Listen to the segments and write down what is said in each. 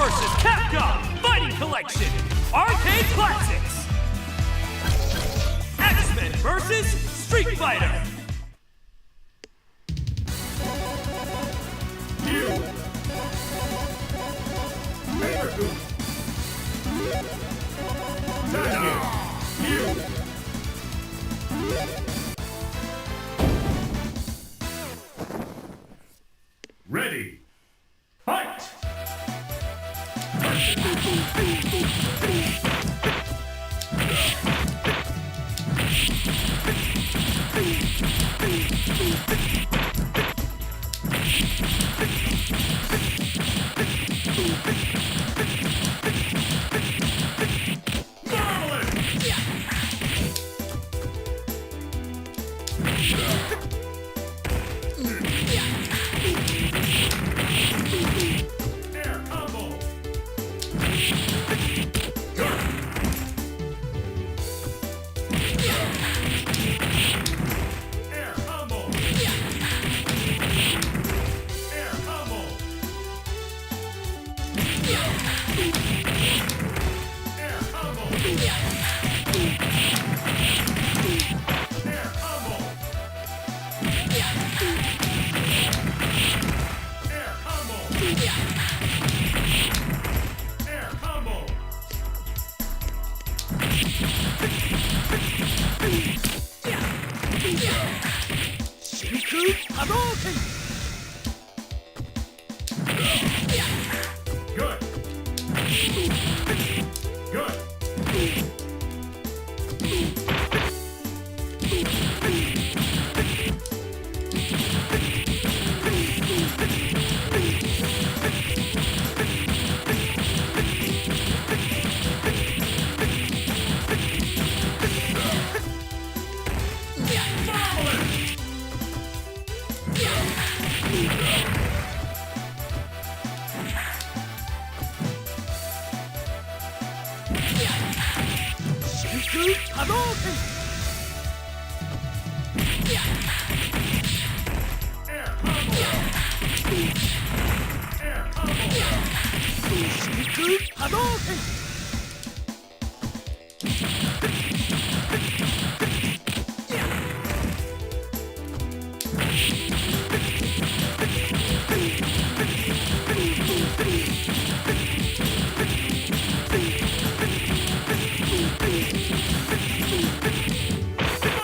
vs. Capcom Fighting Collection Arcade Classics. X-Men vs. Street Fighter. Ready. Fight! Air combo! Air combo! Air combo! Air combo! Air combo! Air combo! Air combo! Shinku Hadouken! Good! Good! Shinku Hadouken! Air combo! Air combo! Shinku Hadouken!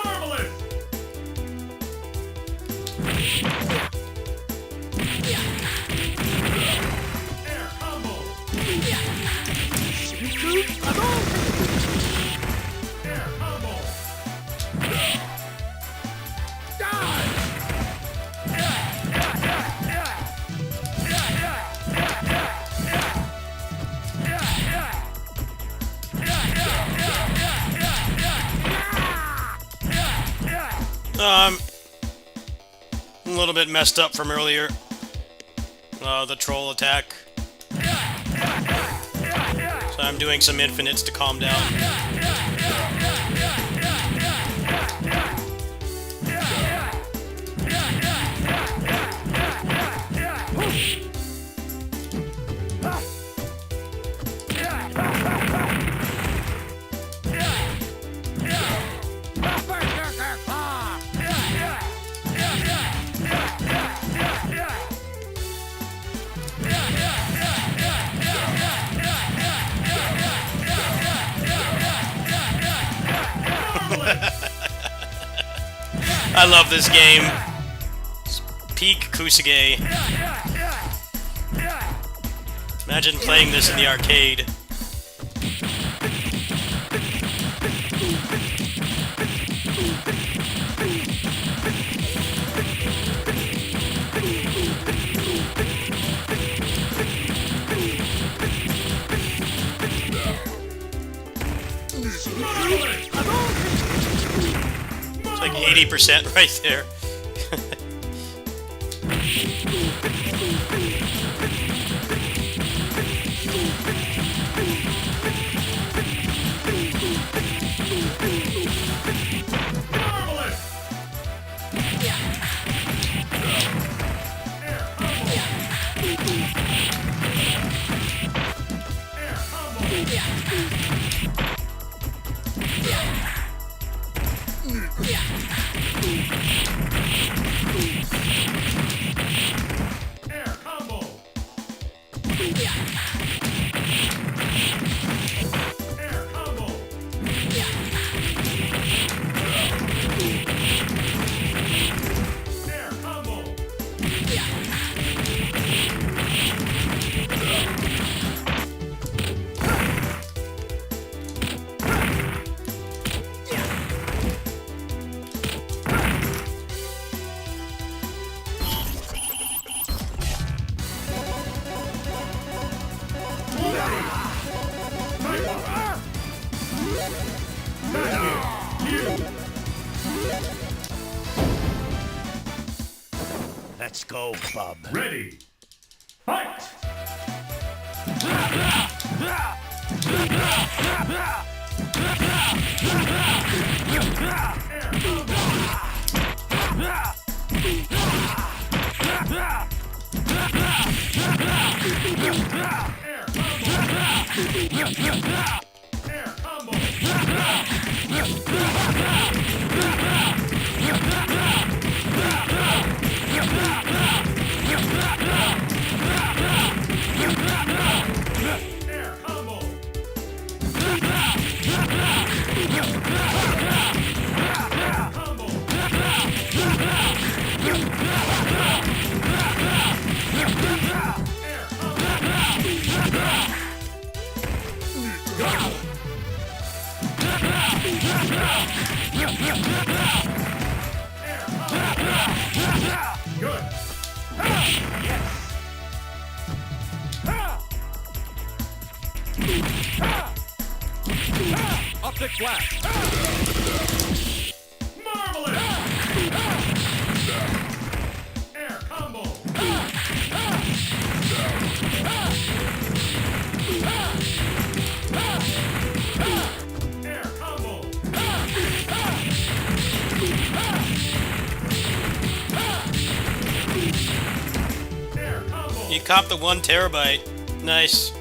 Marvelous! Air combo! Shinku Hadouken! Air combo! A little bit messed up from earlier. The troll attack. So I'm doing some infinites to calm down. I love this game. It's peak Kusuge. Imagine playing this in the arcade. It's like 80% right there. Let's go, bub. Ready. Fight. Air combo. Air combo. Good. Optic flash. Marvelous. Air combo. Air combo. Air combo. You copped the 1 terabyte. Nice.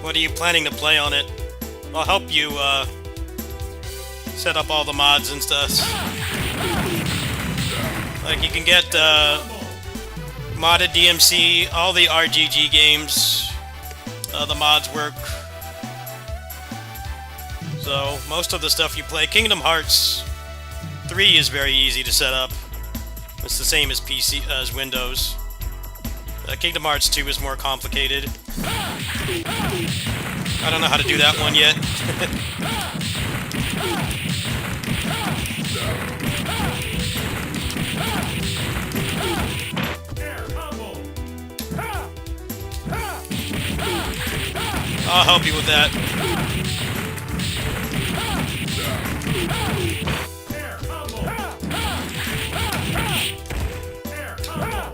What are you planning to play on it? I'll help you, set up all the mods and stuff. Like, you can get, modded DMC, all the RGG games. The mods work. So, most of the stuff you play. Kingdom Hearts 3 is very easy to set up. It's the same as PC, as Windows. Kingdom Hearts 2 is more complicated. I don't know how to do that one yet. Air combo. I'll help you with that. Air combo. Air combo. Air combo. Air combo. Air combo.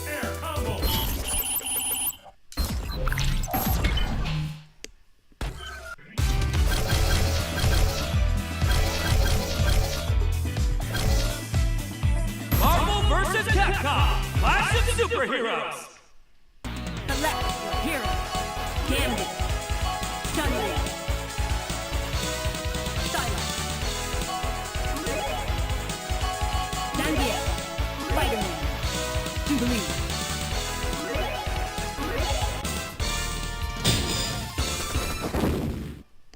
Air combo. Marvel vs. Capcom. Clash of Superheroes. Select your hero. Gambit. Chun-Li. Psylocke. Zangief. Spider-Man. Jubilee.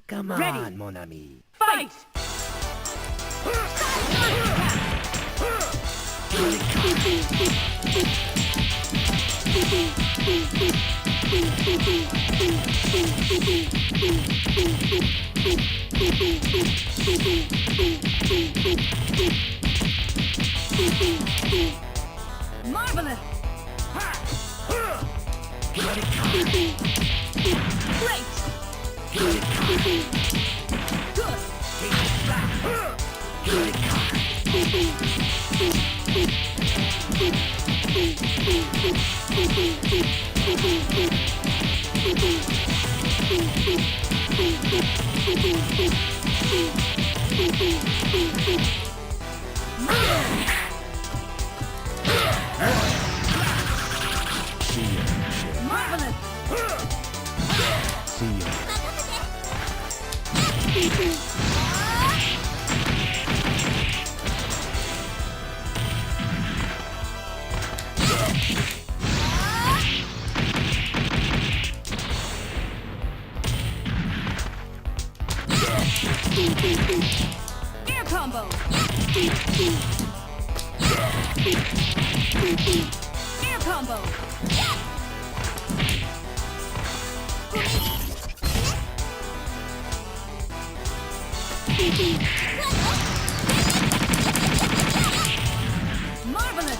Come Ready. on, mon ami. Fight! Marvelous! Great! Air combo. Air combo. Marvelous.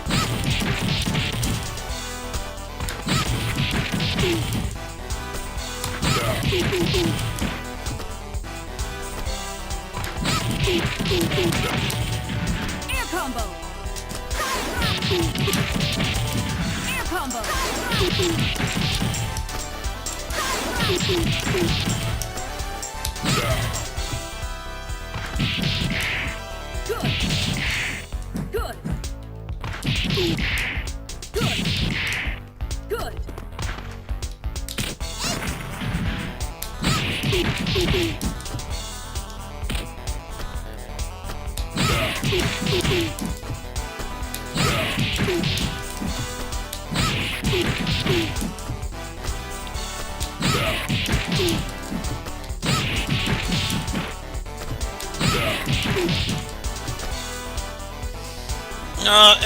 Air combo. Air combo. Good. Good. Good. Good.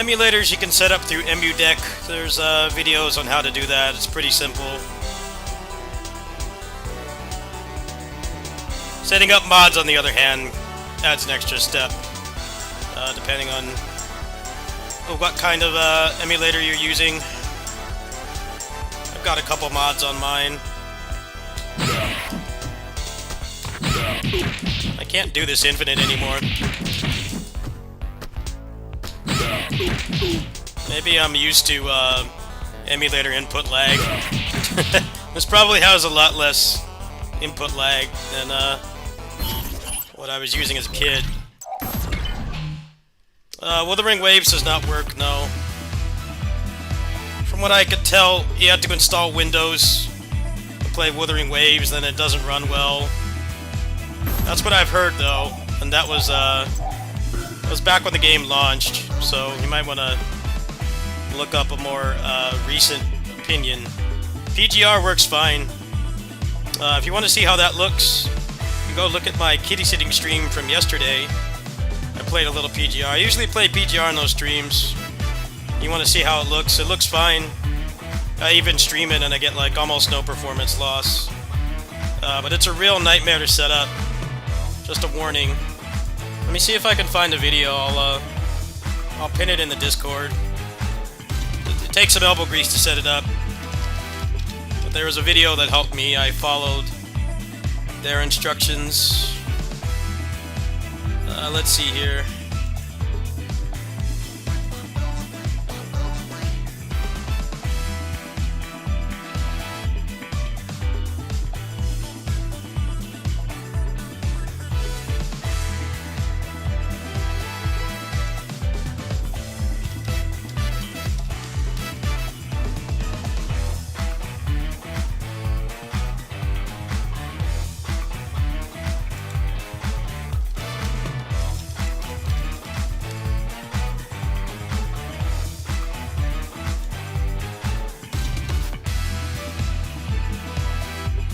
Emulators you can set up through EmuDeck. There's videos on how to do that. It's pretty simple. Setting up mods, on the other hand, adds an extra step, depending on what kind of emulator you're using. I've got a couple mods on mine. I can't do this infinite anymore. Maybe I'm used to emulator input lag. This probably has a lot less input lag than what I was using as a kid. Wuthering Waves does not work, no. From what I could tell, you have to install Windows to play Wuthering Waves, then it doesn't run well. That's what I've heard, though, and that was back when the game launched, so you might want to look up a more recent opinion. PGR works fine. If you want to see how that looks, you go look at my kitty sitting stream from yesterday. I played a little PGR. I usually play PGR in those streams. You want to see how it looks? It looks fine. I even stream it and I get like almost no performance loss. But it's a real nightmare to set up. Just a warning. Let me see if I can find a video. I'll pin it in the Discord. It takes some elbow grease to set it up. But there was a video that helped me. I followed their instructions. Let's see here.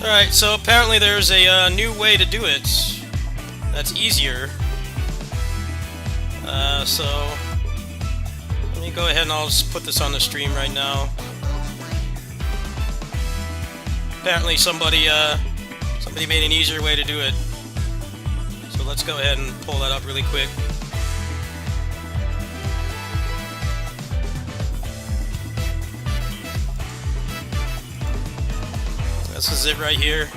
Alright, so apparently there's a new way to do it that's easier. So let me go ahead and I'll just put this on the stream right now. Apparently somebody made an easier way to do it. So let's go ahead and pull that up really quick. This is it right here.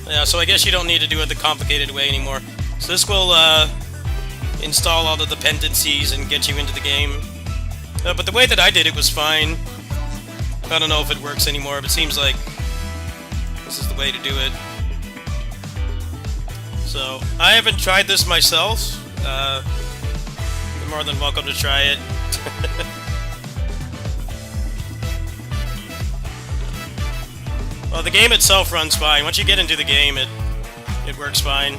Yeah, so I guess you don't need to do it the complicated way anymore. So this will install all the dependencies and get you into the game. But the way that I did it was fine. I don't know if it works anymore, but it seems like this is the way to do it. So, I haven't tried this myself. You're more than welcome to try it. Well, the game itself runs fine. Once you get into the game, it works fine.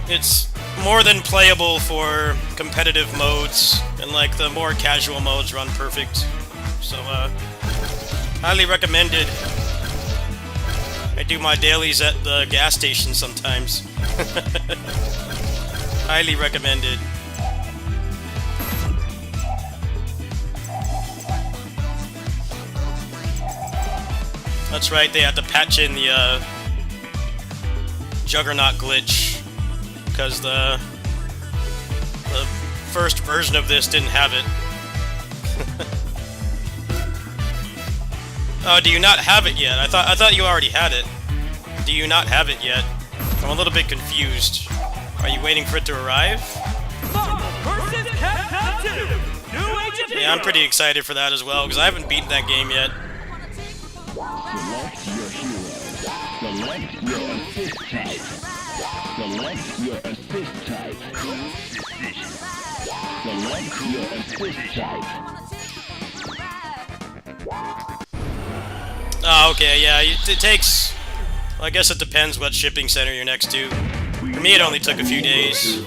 It's more than playable for competitive modes, and like the more casual modes run perfect. So, highly recommended. I do my dailies at the gas station sometimes. Highly recommended. That's right, they had to patch in the Juggernaut glitch because the first version of this didn't have it. Oh, do you not have it yet? I thought you already had it. Do you not have it yet? I'm a little bit confused. Are you waiting for it to arrive? Marvel vs. Capcom 2. New Age of Yeah, I'm pretty excited for that as well because I haven't beaten that game yet. Select your assist type. Select your assist type. Select your assist type. Oh, okay, yeah, it takes... Well, I guess it depends what shipping center you're next to. For me, it only took a few days.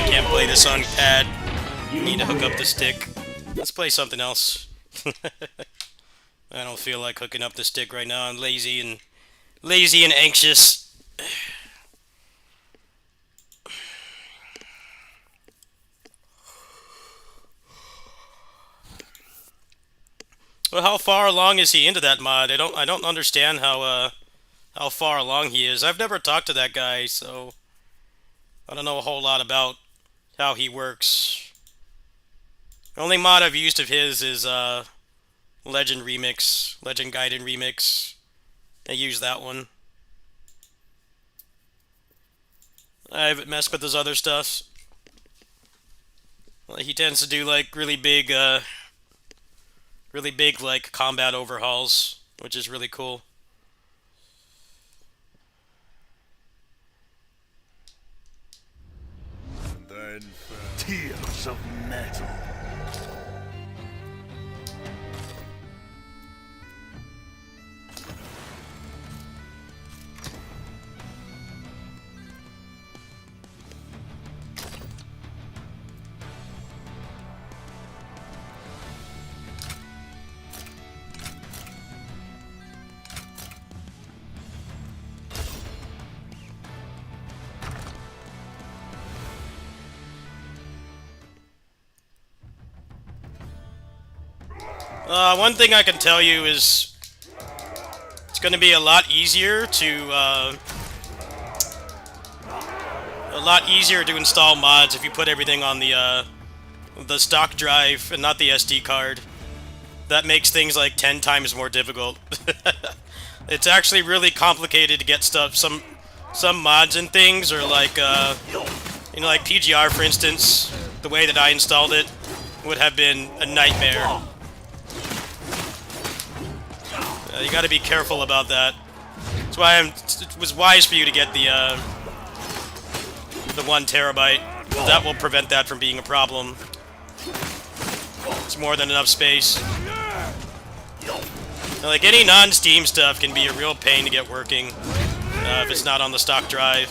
Can't play this on pad. Need to hook up the stick. Let's play something else. I don't feel like hooking up the stick right now. I'm lazy and anxious. Well, how far along is he into that mod? I don't understand how far along he is. I've never talked to that guy, so I don't know a whole lot about how he works. The only mod I've used of his is Legend Gaiden Remix. I use that one. I haven't messed with his other stuff. Well, he tends to do like really big like combat overhauls, which is really cool. Tears of metal. One thing I can tell you is it's going to be a lot easier to install mods if you put everything on the stock drive and not the SD card. That makes things like 10 times more difficult. It's actually really complicated to get stuff. Some mods and things are like You know, like PGR, for instance, the way that I installed it would have been a nightmare. You gotta be careful about that. That's why it was wise for you to get the 1 terabyte. That will prevent that from being a problem. It's more than enough space. Now, like, any non-Steam stuff can be a real pain to get working if it's not on the stock drive.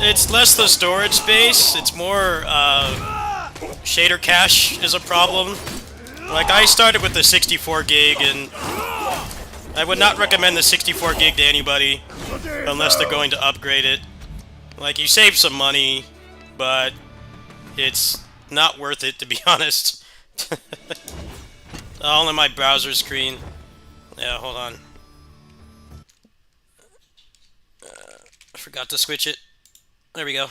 It's less the storage space, it's more shader cache is a problem. Like, I started with the 64 gig, and I would not recommend the 64 gig to anybody unless they're going to upgrade it. Like, you save some money, but it's not worth it, to be honest. All in my browser screen. Yeah, hold on. I forgot to switch it. There we go.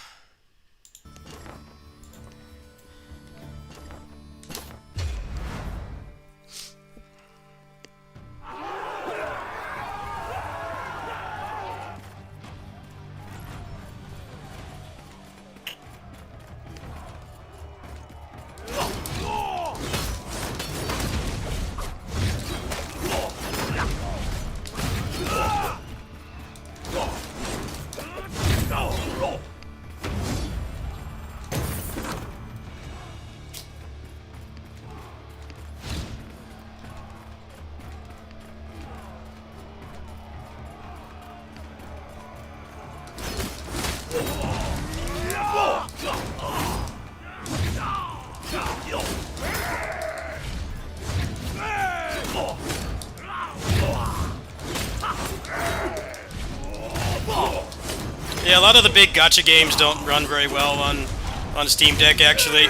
Yeah, a lot of the big gacha games don't run very well on Steam Deck, actually.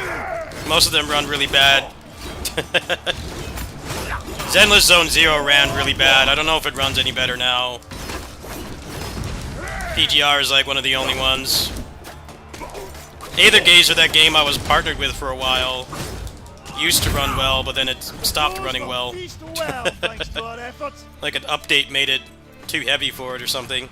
Most of them run really bad. Zenless Zone Zero ran really bad. I don't know if it runs any better now. PGR is like one of the only ones. Aethergazer, that game I was partnered with for a while, used to run well, but then it stopped running well. Like an update made it too heavy for it or something.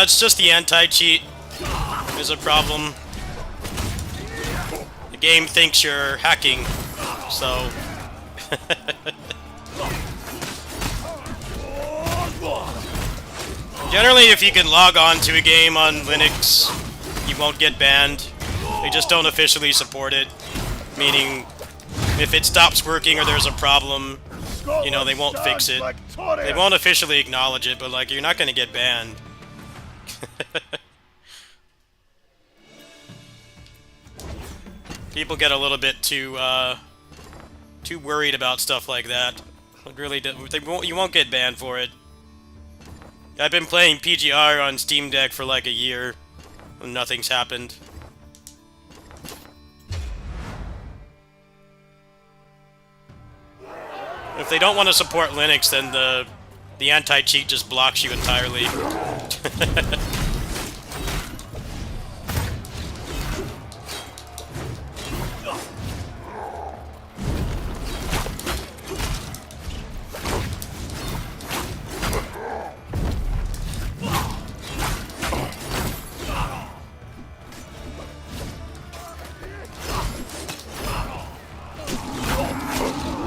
It's just the anti-cheat is a problem. The game thinks you're hacking, so... Generally, if you can log on to a game on Linux, you won't get banned. They just don't officially support it. Meaning, if it stops working or there's a problem, you know, they won't fix it. They won't officially acknowledge it, but like, you're not gonna get banned. People get a little bit too worried about stuff like that. It really, you won't get banned for it. I've been playing PGR on Steam Deck for like a year, and nothing's happened. If they don't want to support Linux, then the anti-cheat just blocks you entirely.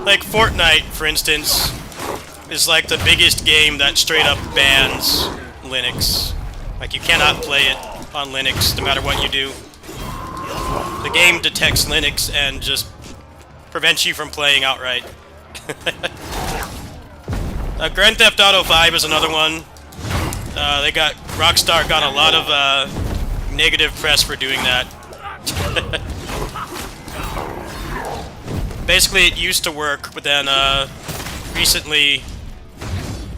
Like Fortnite, for instance, is like the biggest game that straight up bans Linux. Like, you cannot play it on Linux no matter what you do. The game detects Linux and just prevents you from playing outright. Grand Theft Auto 5 is another one. Rockstar got a lot of negative press for doing that. Basically, it used to work, but then recently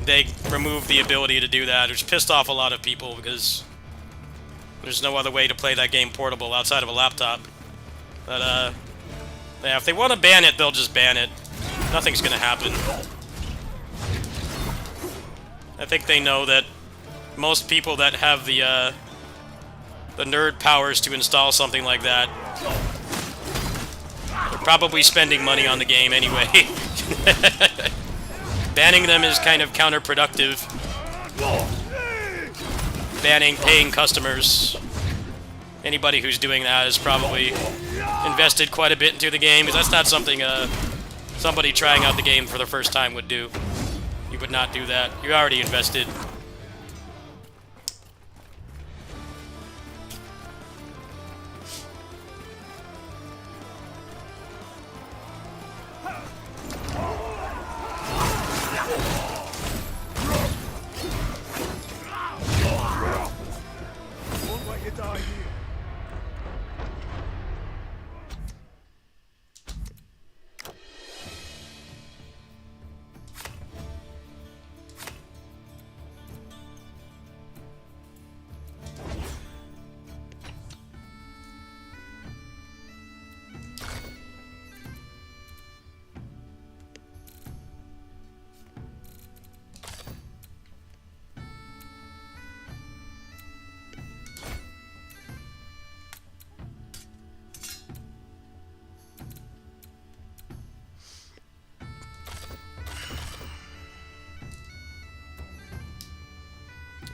they removed the ability to do that, which pissed off a lot of people because there's no other way to play that game portable outside of a laptop. But yeah, if they want to ban it, they'll just ban it. Nothing's gonna happen. I think they know that most people that have the nerd powers to install something like that, they're probably spending money on the game anyway. Banning them is kind of counterproductive. Banning paying customers. Anybody who's doing that has probably invested quite a bit into the game, because that's not something somebody trying out the game for the first time would do. You would not do that. You already invested.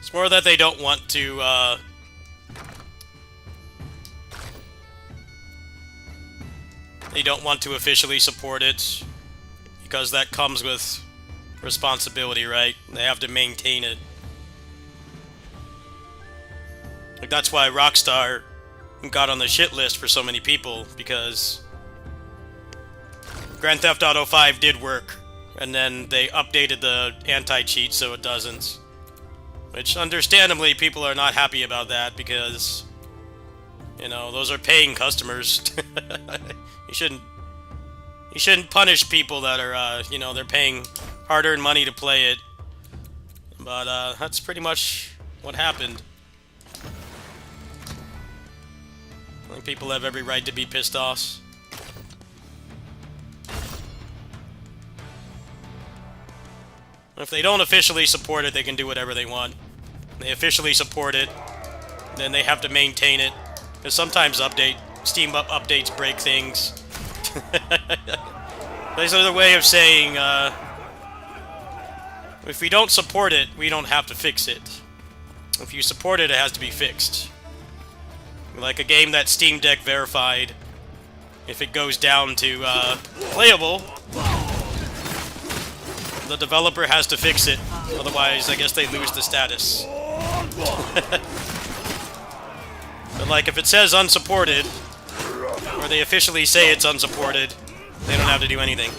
It's more that they don't want to, they don't want to officially support it, because that comes with responsibility, right? They have to maintain it. Like, that's why Rockstar got on the shit list for so many people, because Grand Theft Auto 5 did work, and then they updated the anti-cheat so it doesn't. Which, understandably, people are not happy about that, because, you know, those are paying customers. You shouldn't punish people that are, you know, they're paying hard-earned money to play it. But, that's pretty much what happened. I think people have every right to be pissed off. If they don't officially support it, they can do whatever they want. They officially support it, then they have to maintain it. Because sometimes Steam updates break things. There's another way of saying, if we don't support it, we don't have to fix it. If you support it, it has to be fixed. Like a game that's Steam Deck verified, if it goes down to playable, the developer has to fix it, otherwise I guess they lose the status. But like, if it says unsupported, or they officially say it's unsupported, they don't have to do anything.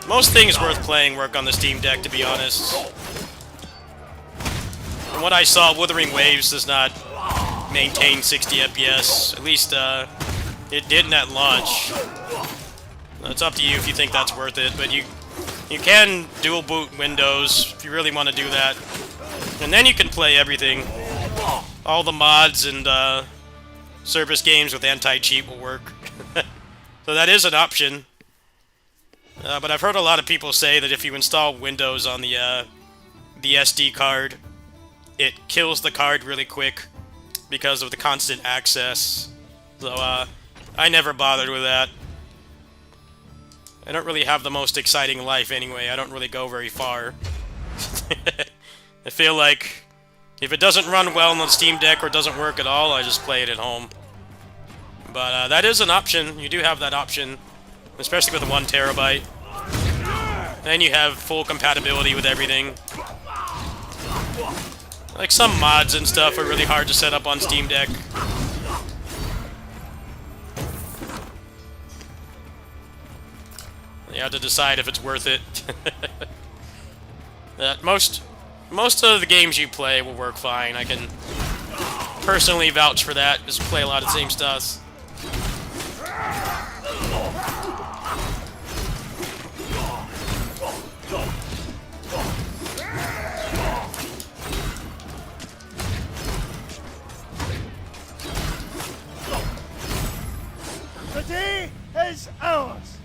Most things worth playing work on the Steam Deck, to be honest. From what I saw, Wuthering Waves does not maintain 60 FPS. At least, it didn't at launch. It's up to you if you think that's worth it, but you can dual boot Windows if you really want to do that. And then you can play everything. All the mods and service games with anti-cheat will work. So that is an option. But I've heard a lot of people say that if you install Windows on the SD card, it kills the card really quick because of the constant access. So I never bothered with that. I don't really have the most exciting life anyway. I don't really go very far. I feel like if it doesn't run well on the Steam Deck or doesn't work at all, I just play it at home. But that is an option. You do have that option, especially with the 1 terabyte. Then you have full compatibility with everything. Like some mods and stuff are really hard to set up on Steam Deck. You have to decide if it's worth it. Most of the games you play will work fine. I can personally vouch for that. Just play a lot of the same stuff. The day is ours.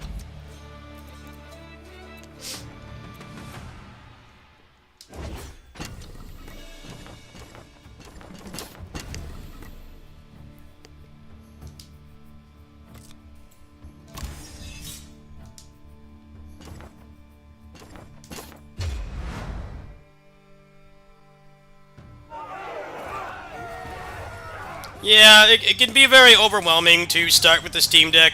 Yeah, it can be very overwhelming to start with the Steam Deck.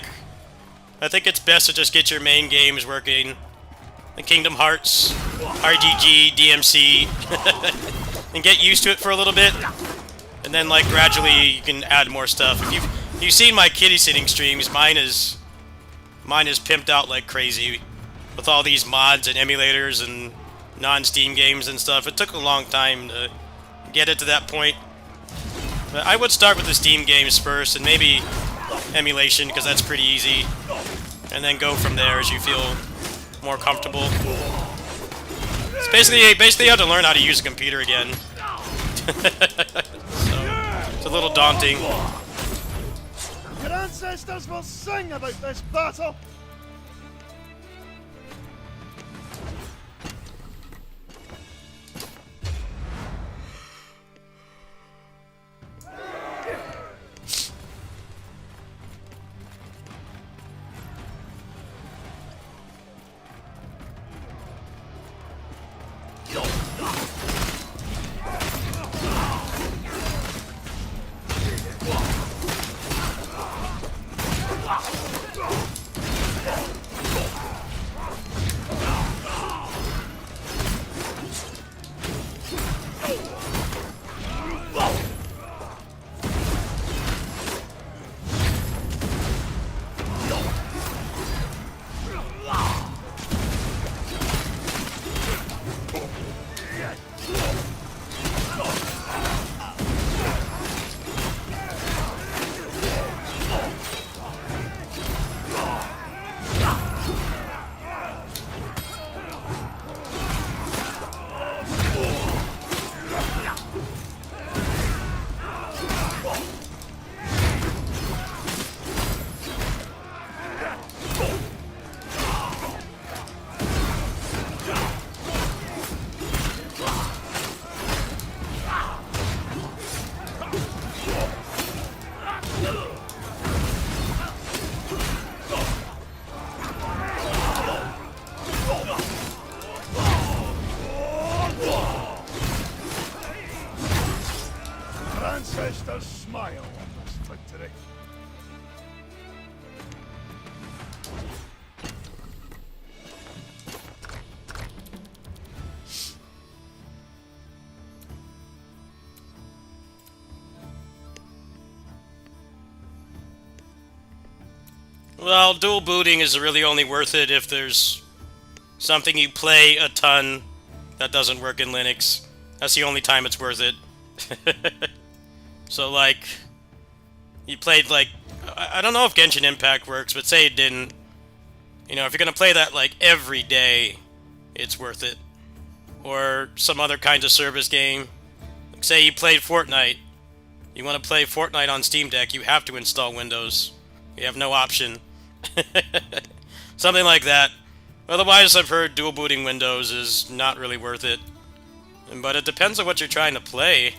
I think it's best to just get your main games working. The Kingdom Hearts, RGG, DMC, and get used to it for a little bit. And then, like, gradually you can add more stuff. If you've seen my kitty sitting streams, mine is pimped out like crazy with all these mods and emulators and non-Steam games and stuff. It took a long time to get it to that point. But I would start with the Steam games first, and maybe emulation, because that's pretty easy. And then go from there as you feel more comfortable. It's basically you have to learn how to use a computer again. So, it's a little daunting. Your ancestors will sing about this battle. Ancestors smile on this victory. Well, dual booting is really only worth it if there's something you play a ton that doesn't work in Linux. That's the only time it's worth it. So, like, you played, like, I don't know if Genshin Impact works, but say it didn't. You know, if you're gonna play that, like, every day, it's worth it. Or some other kinds of service game. Like, say you played Fortnite. You want to play Fortnite on Steam Deck, you have to install Windows. You have no option. Something like that. Otherwise, I've heard dual booting Windows is not really worth it. But it depends on what you're trying to play.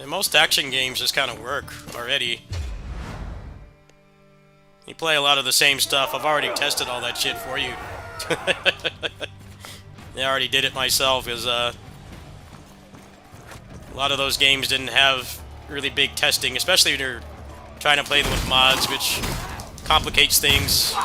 Most action games just kind of work already. You play a lot of the same stuff. I've already tested all that shit for you. I already did it myself, because a lot of those games didn't have really big testing, especially when you're trying to play them with mods, which complicates things.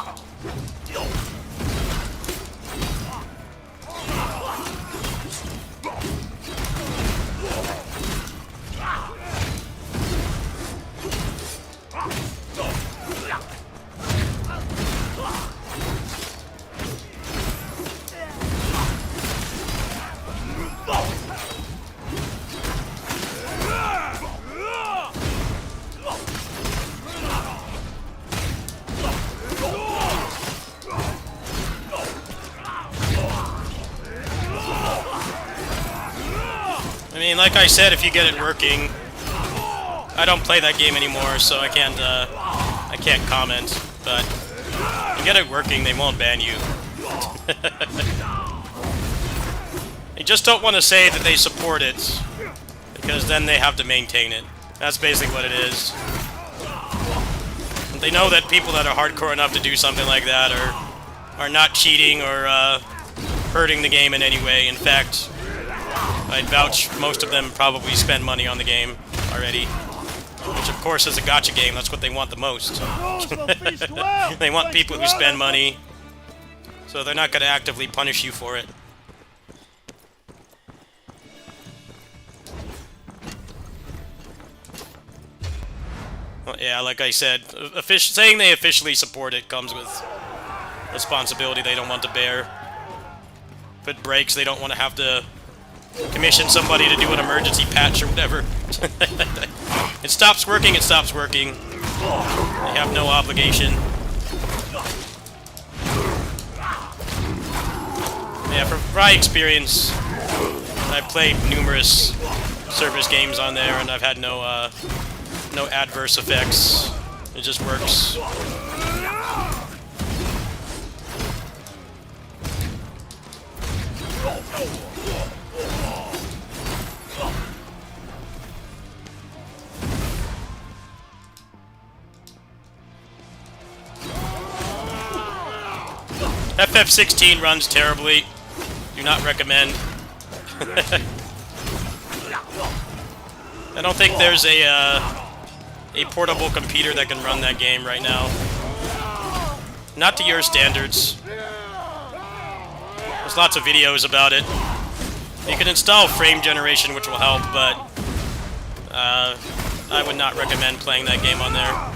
I mean, like I said, if you get it working, I don't play that game anymore, so I can't comment. But if you get it working, they won't ban you. You just don't want to say that they support it, because then they have to maintain it. That's basically what it is. They know that people that are hardcore enough to do something like that are not cheating or hurting the game in any way. In fact, I'd vouch most of them probably spend money on the game already. Which, of course, is a gacha game. That's what they want the most. They want people who spend money. So they're not going to actively punish you for it. Well, yeah, like I said, saying they officially support it comes with responsibility they don't want to bear. If it breaks, they don't want to have to commission somebody to do an emergency patch or whatever. It stops working, it stops working. They have no obligation. Yeah, from my experience, I've played numerous service games on there, and I've had no adverse effects. It just works. FF16 runs terribly. Do not recommend. I don't think there's a portable computer that can run that game right now. Not to your standards. There's lots of videos about it. You can install frame generation, which will help, but I would not recommend playing that game on there.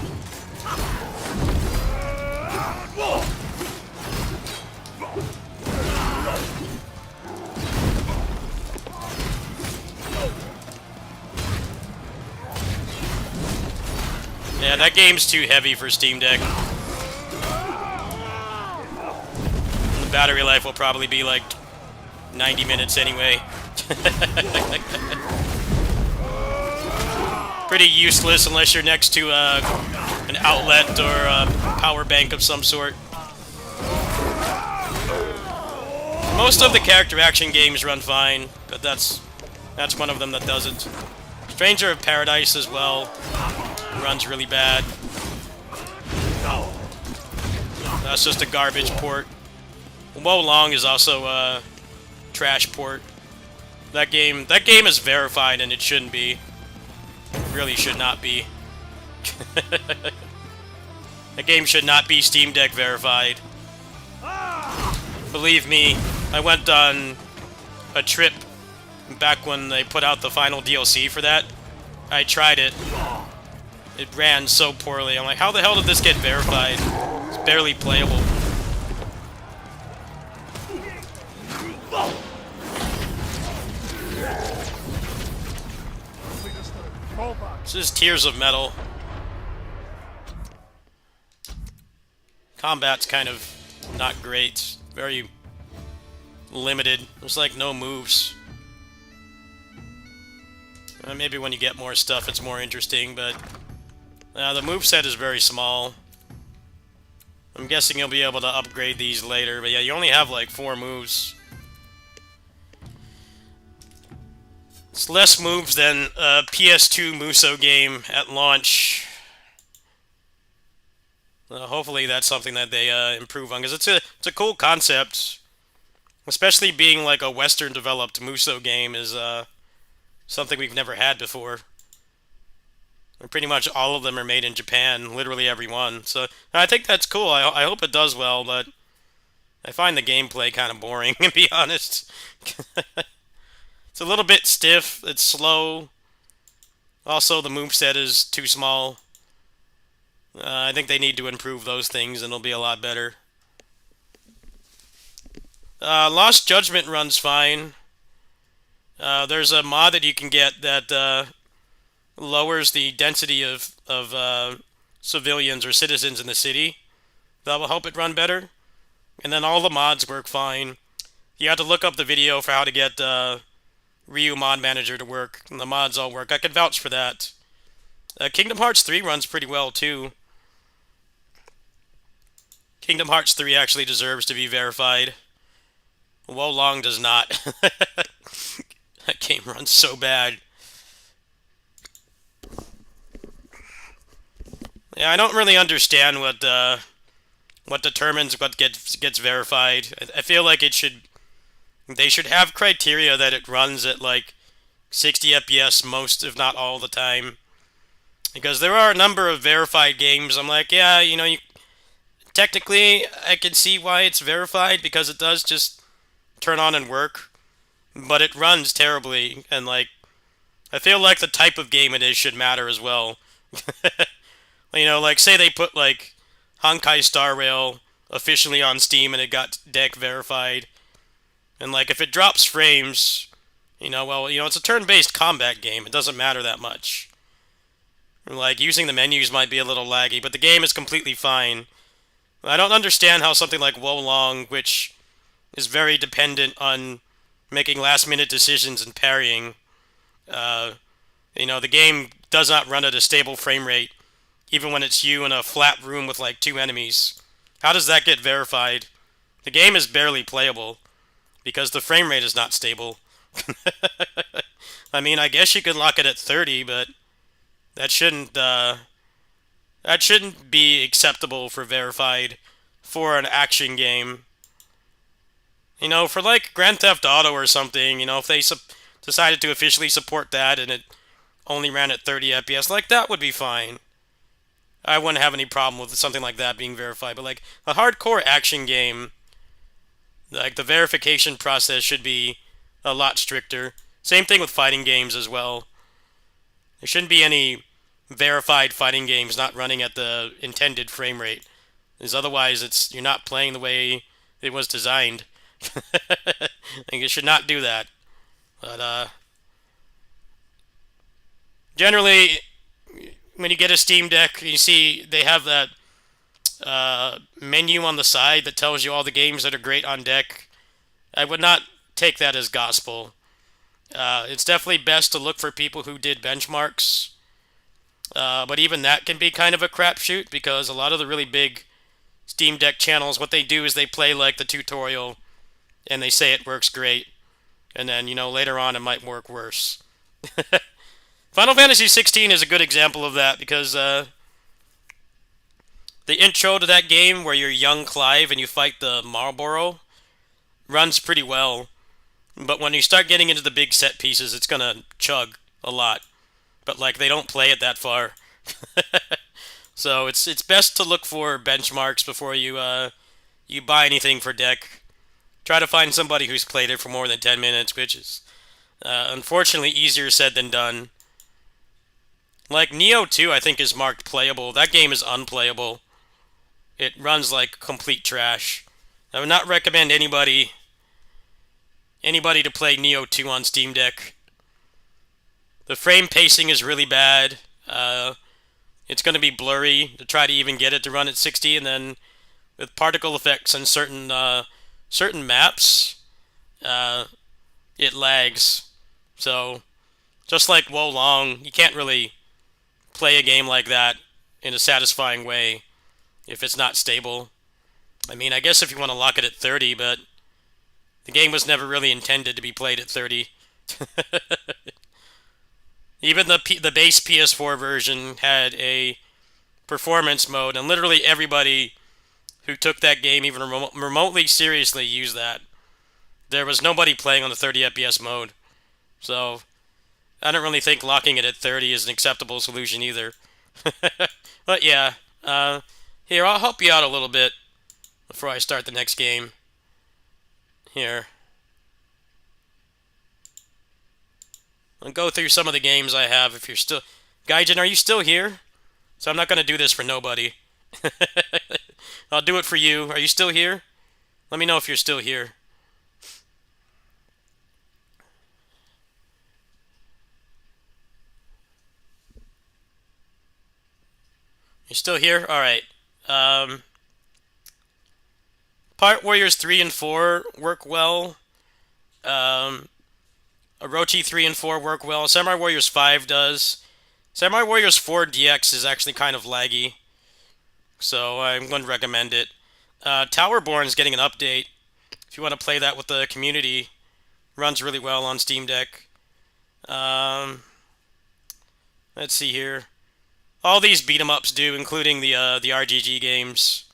Yeah, that game's too heavy for Steam Deck. The battery life will probably be like 90 minutes anyway. Pretty useless unless you're next to an outlet or a power bank of some sort. Most of the character action games run fine, but that's one of them that doesn't. Stranger of Paradise as well runs really bad. That's just a garbage port. Wo Long is also a trash port. That game is verified, and it shouldn't be. It really should not be. That game should not be Steam Deck verified. Believe me, I went on a trip back when they put out the final DLC for that. I tried it. It ran so poorly. I'm like, how the hell did this get verified? It's barely playable. is Tears of Metal. Combat's kind of not great. Very limited. There's like no moves. Maybe when you get more stuff it's more interesting, but the moveset is very small. I'm guessing you'll be able to upgrade these later, but yeah, you only have like 4 moves. It's less moves than a PS2 Musou game at launch. Hopefully that's something that they improve on, because it's a cool concept. Especially being like a Western-developed Musou game is something we've never had before. And pretty much all of them are made in Japan, literally every one. So I think that's cool. I hope it does well, but I find the gameplay kind of boring, to be honest. It's a little bit stiff, it's slow. Also, the moveset is too small. I think they need to improve those things and it'll be a lot better. Lost Judgment runs fine. There's a mod that you can get that lowers the density of civilians or citizens in the city. That will help it run better. And then all the mods work fine. You have to look up the video for how to get Ryu Mod Manager to work, and the mods all work. I can vouch for that. Kingdom Hearts 3 runs pretty well, too. Kingdom Hearts 3 actually deserves to be verified. Wo Long does not. That game runs so bad. Yeah, I don't really understand what determines what gets verified. I feel like they should have criteria that it runs at like 60 FPS most, if not all the time. Because there are a number of verified games. I'm like, yeah, technically I can see why it's verified, because it does just turn on and work. But it runs terribly, and like, I feel like the type of game it is should matter as well. Like say they put like Honkai Star Rail officially on Steam and it got DEC verified. And like, if it drops frames, it's a turn-based combat game. It doesn't matter that much. Like, using the menus might be a little laggy, but the game is completely fine. I don't understand how something like Wo Long, which is very dependent on making last-minute decisions and parrying, the game does not run at a stable frame rate, even when it's you in a flat room with like 2 enemies. How does that get verified? The game is barely playable, because the frame rate is not stable. I mean, I guess you could lock it at 30, but that shouldn't be acceptable for verified for an action game. For like Grand Theft Auto or something, if they decided to officially support that and it only ran at 30 FPS, like, that would be fine. I wouldn't have any problem with something like that being verified, but like a hardcore action game, like, the verification process should be a lot stricter. Same thing with fighting games as well. There shouldn't be any verified fighting games not running at the intended frame rate, because otherwise you're not playing the way it was designed. I think it should not do that. But generally, when you get a Steam Deck, you see they have that menu on the side that tells you all the games that are great on deck. I would not take that as gospel. It's definitely best to look for people who did benchmarks. But even that can be kind of a crapshoot, because a lot of the really big Steam Deck channels, what they do is they play like the tutorial and they say it works great. And then, later on it might work worse. Final Fantasy XVI is a good example of that, because the intro to that game where you're young Clive and you fight the Marlboro runs pretty well. But when you start getting into the big set pieces, it's going to chug a lot. But like, they don't play it that far. So it's best to look for benchmarks before you buy anything for deck. Try to find somebody who's played it for more than 10 minutes, which is unfortunately easier said than done. Like, Nioh 2, I think, is marked playable. That game is unplayable. It runs like complete trash. I would not recommend anybody to play Nioh 2 on Steam Deck. The frame pacing is really bad. It's going to be blurry to try to even get it to run at 60, and then with particle effects and certain maps, it lags. So just like Wo Long, you can't really play a game like that in a satisfying way if it's not stable. I mean, I guess if you want to lock it at 30, but the game was never really intended to be played at 30. Even the base PS4 version had a performance mode, and literally everybody who took that game even remotely seriously used that. There was nobody playing on the 30 FPS mode. So I don't really think locking it at 30 is an acceptable solution either. But yeah, here, I'll help you out a little bit before I start the next game. Here. I'll go through some of the games I have if you're still... Gaijin, are you still here? So I'm not going to do this for nobody. I'll do it for you. Are you still here? Let me know if you're still here. You're still here? Alright. Pirate Warriors 3 and 4 work well. Orochi 3 and 4 work well. Samurai Warriors 5 does. Samurai Warriors 4 DX is actually kind of laggy, so I'm going to recommend it. Towerborn is getting an update. If you want to play that with the community, runs really well on Steam Deck. Let's see here. All these beat-em-ups do, including the RGG games.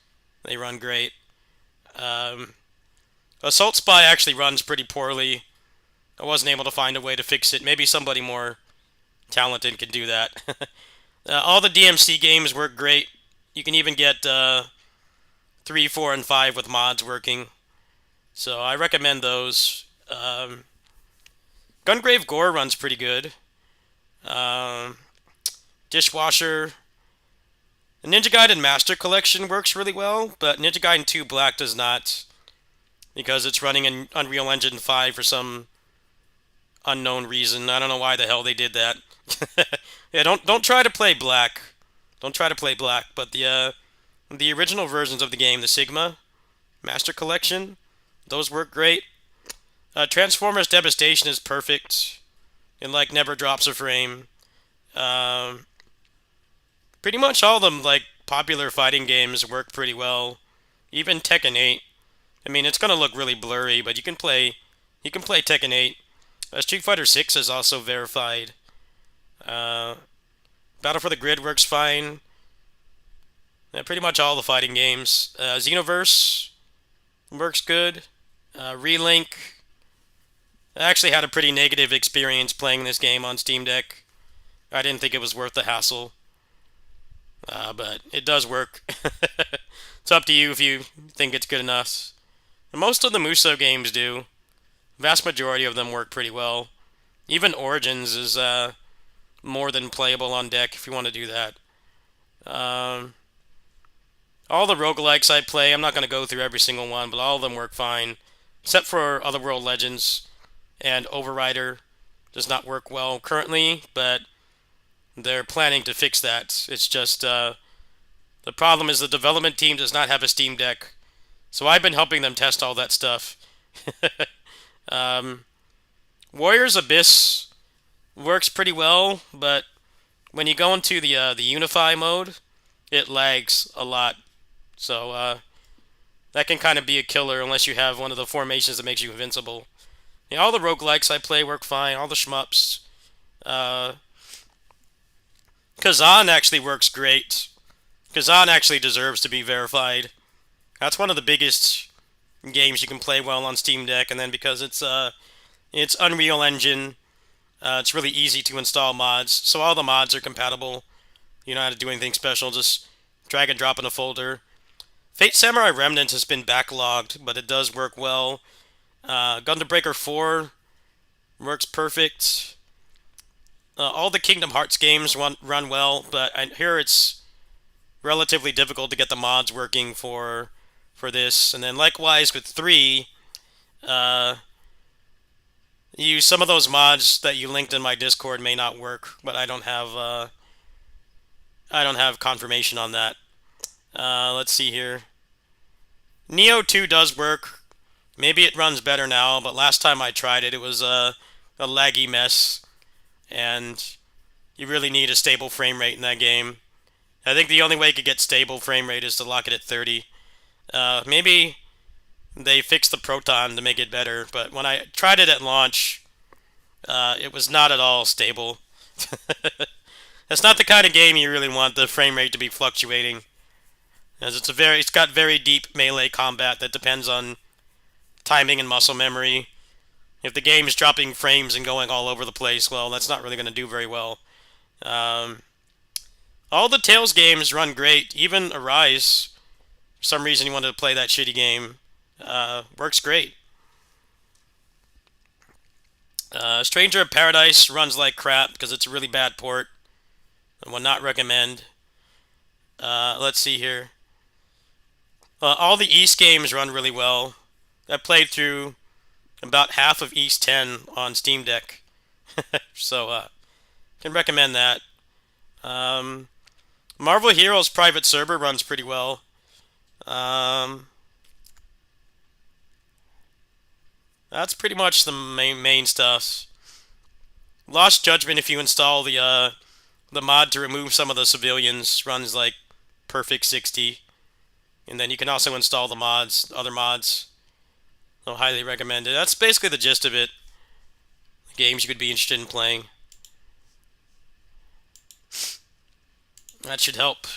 They run great. Assault Spy actually runs pretty poorly. I wasn't able to find a way to fix it. Maybe somebody more talented can do that. All the DMC games work great. You can even get 3, 4, and 5 with mods working. So I recommend those. Gungrave Gore runs pretty good. Dishwasher. The Ninja Gaiden Master Collection works really well, but Ninja Gaiden 2 Black does not, because it's running in Unreal Engine 5 for some unknown reason. I don't know why the hell they did that. Yeah, don't try to play Black. Don't try to play Black, but the original versions of the game, the Sigma Master Collection, those work great. Transformers Devastation is perfect. It like never drops a frame. Pretty much all them like popular fighting games work pretty well. Even Tekken 8. I mean, it's gonna look really blurry, but you can play Tekken 8. Street Fighter 6 is also verified. Battle for the Grid works fine. Yeah, pretty much all the fighting games. Xenoverse works good. Relink. I actually had a pretty negative experience playing this game on Steam Deck. I didn't think it was worth the hassle. But it does work. It's up to you if you think it's good enough. Most of the Musou games do. Vast majority of them work pretty well. Even Origins is more than playable on deck if you want to do that. All the roguelikes I play, I'm not going to go through every single one, but all of them work fine. Except for Otherworld Legends and Overrider does not work well currently, but they're planning to fix that. It's just, the problem is the development team does not have a Steam Deck. So I've been helping them test all that stuff. Warriors Abyss works pretty well, but when you go into the Unify mode, it lags a lot. So that can kind of be a killer unless you have one of the formations that makes you invincible. Yeah, all the roguelikes I play work fine, all the shmups. Kazan actually works great. Kazan actually deserves to be verified. That's one of the biggest games you can play well on Steam Deck, and then because it's Unreal Engine, it's really easy to install mods. So all the mods are compatible. You don't have to do anything special, just drag and drop in a folder. Fate Samurai Remnant has been backlogged, but it does work well. Gundam Breaker 4 works perfect. All the Kingdom Hearts games run well, but I hear it's relatively difficult to get the mods working for this. And then likewise with 3, some of those mods that you linked in my Discord may not work, but I don't have I don't have confirmation on that. Let's see here. Neo 2 does work. Maybe it runs better now, but last time I tried it, it was a laggy mess. And you really need a stable frame rate in that game. I think the only way you could get stable frame rate is to lock it at 30. Maybe they fixed the Proton to make it better, but when I tried it at launch, it was not at all stable. That's not the kind of game you really want the frame rate to be fluctuating, as it's got very deep melee combat that depends on timing and muscle memory. If the game is dropping frames and going all over the place, well, that's not really going to do very well. All the Tales games run great. Even Arise, for some reason you wanted to play that shitty game, works great. Stranger of Paradise runs like crap because it's a really bad port. I would not recommend. Let's see here. All the East games run really well. I played through about half of East 10 on Steam Deck. So, can recommend that. Marvel Heroes Private Server runs pretty well. That's pretty much the main stuff. Lost Judgment, if you install the mod to remove some of the civilians, runs like perfect 60. And then you can also install the mods, other mods. I'll highly recommend it. That's basically the gist of it. Games you could be interested in playing. That should help.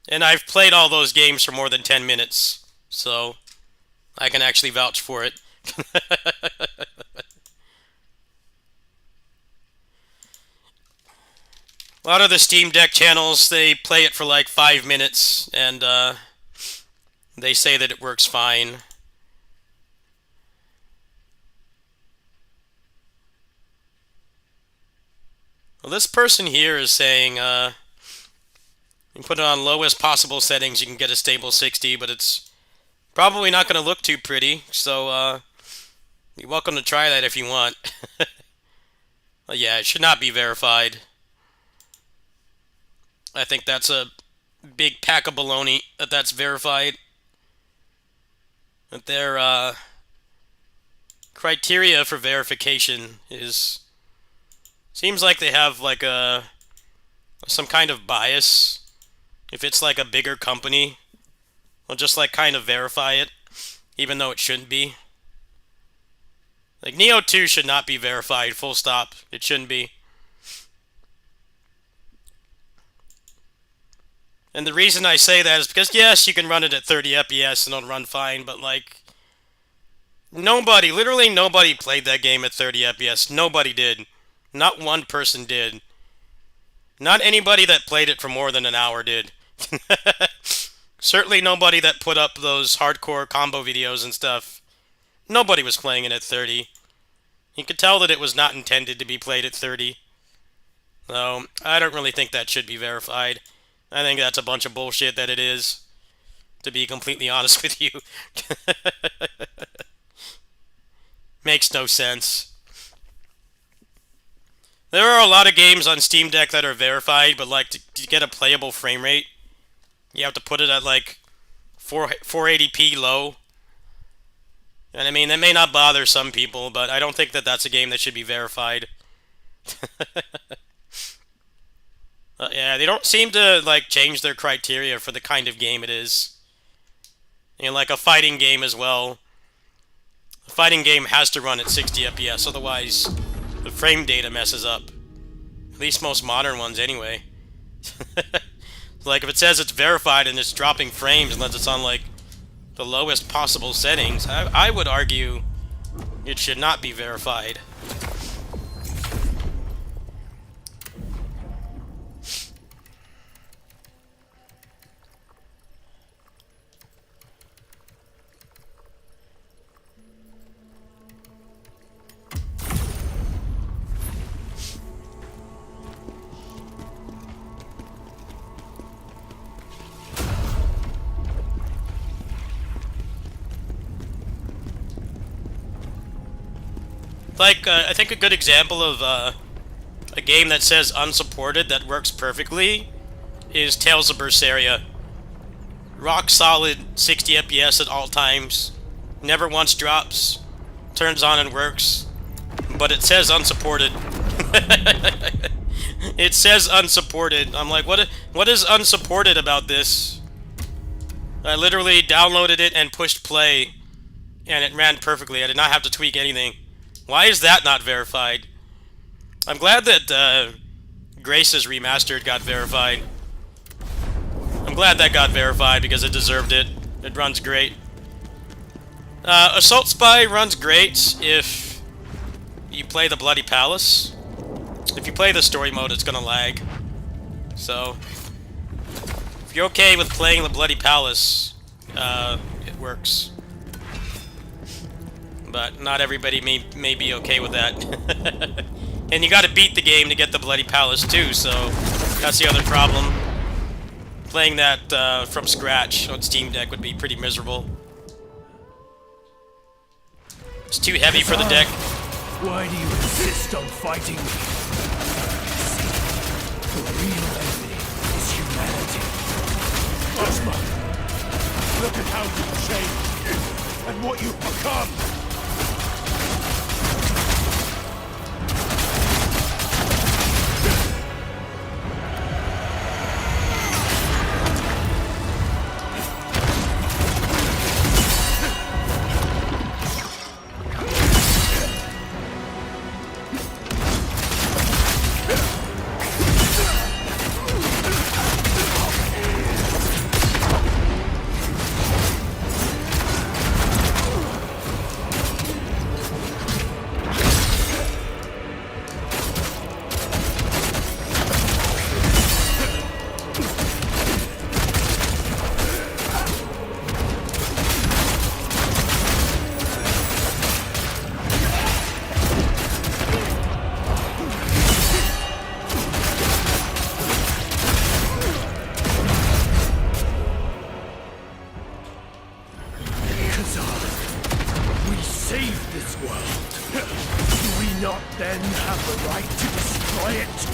And I've played all those games for more than 10 minutes, so I can actually vouch for it. A lot of the Steam Deck channels, they play it for like 5 minutes, and they say that it works fine. Well, this person here is saying, you can put it on lowest possible settings, you can get a stable 60, but it's probably not going to look too pretty, so you're welcome to try that if you want. But yeah, it should not be verified. I think that's a big pack of baloney that that's verified. That their criteria for verification is... Seems like they have like some kind of bias. If it's like a bigger company, they'll just like kind of verify it, even though it shouldn't be. Like Neo 2 should not be verified, full stop. It shouldn't be. And the reason I say that is because, yes, you can run it at 30 FPS and it'll run fine, but like, nobody, literally nobody played that game at 30 FPS. Nobody did. Not one person did. Not anybody that played it for more than an hour did. Certainly nobody that put up those hardcore combo videos and stuff. Nobody was playing it at 30. You could tell that it was not intended to be played at 30. So, I don't really think that should be verified. I think that's a bunch of bullshit that it is, to be completely honest with you. Makes no sense. There are a lot of games on Steam Deck that are verified, but like to get a playable frame rate, you have to put it at like 480p low. And I mean, that may not bother some people, but I don't think that that's a game that should be verified. Yeah, they don't seem to like change their criteria for the kind of game it is. You know, like a fighting game as well. A fighting game has to run at 60 FPS, otherwise the frame data messes up. At least most modern ones anyway. Like if it says it's verified and it's dropping frames unless it's on like the lowest possible settings, I would argue it should not be verified. Like, I think a good example of a game that says unsupported that works perfectly is Tales of Berseria. Rock solid 60 FPS at all times. Never once drops. Turns on and works. But it says unsupported. It says unsupported. I'm like, what is unsupported about this? I literally downloaded it and pushed play, and it ran perfectly. I did not have to tweak anything. Why is that not verified? I'm glad that Grace's Remastered got verified. I'm glad that got verified because it deserved it. It runs great. Assault Spy runs great if you play the Bloody Palace. If you play the story mode, it's gonna lag. So, if you're okay with playing the Bloody Palace, it works. But not everybody may be okay with that. And you gotta beat the game to get the Bloody Palace too, so that's the other problem. Playing that from scratch on Steam Deck would be pretty miserable. It's too heavy for the deck. Why do you insist on fighting me? The real enemy is humanity. Ozma, look at how you've changed and what you've become. We saved this world. Do we not then have the right to destroy it?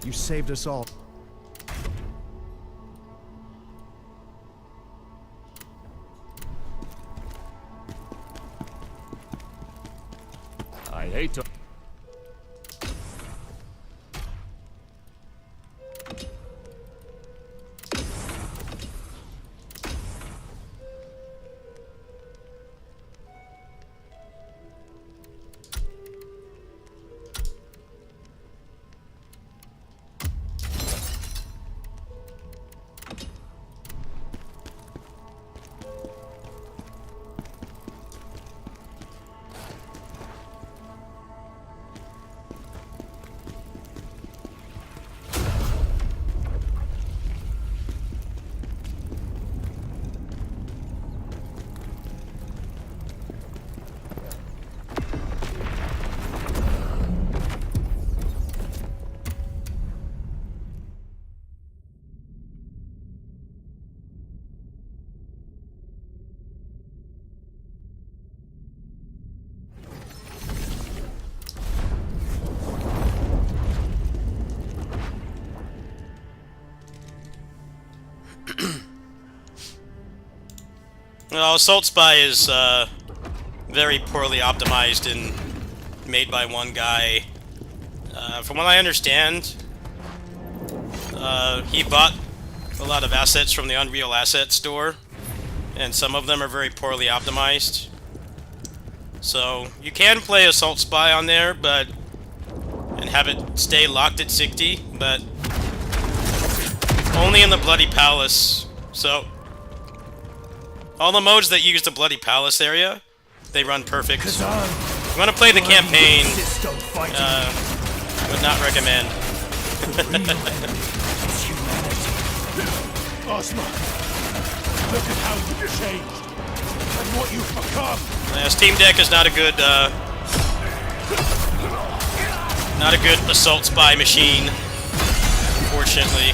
You saved us all. I hate to... Well, Assault Spy is very poorly optimized and made by one guy. From what I understand, he bought a lot of assets from the Unreal Asset Store, and some of them are very poorly optimized. So you can play Assault Spy on there, and have it stay locked at 60, but only in the Bloody Palace. So all the modes that use the Bloody Palace area, they run perfect. If you want to play the campaign, would not recommend. Ozma, look at how you've changed and what you've become. Steam Deck is not a good Assault Spy machine, unfortunately.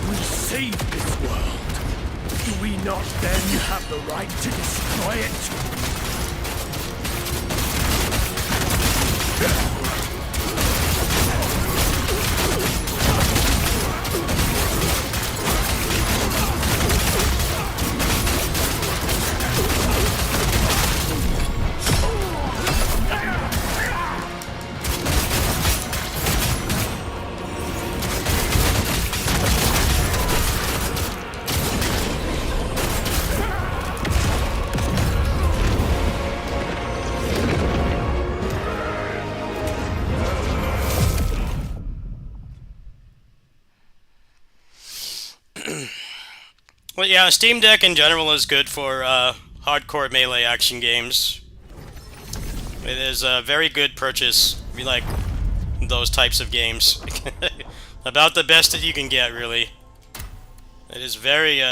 We saved this world. Do we not then have the right to destroy it? Well, yeah, Steam Deck in general is good for hardcore melee action games. It is a very good purchase if you like those types of games. About the best that you can get, really. It is very,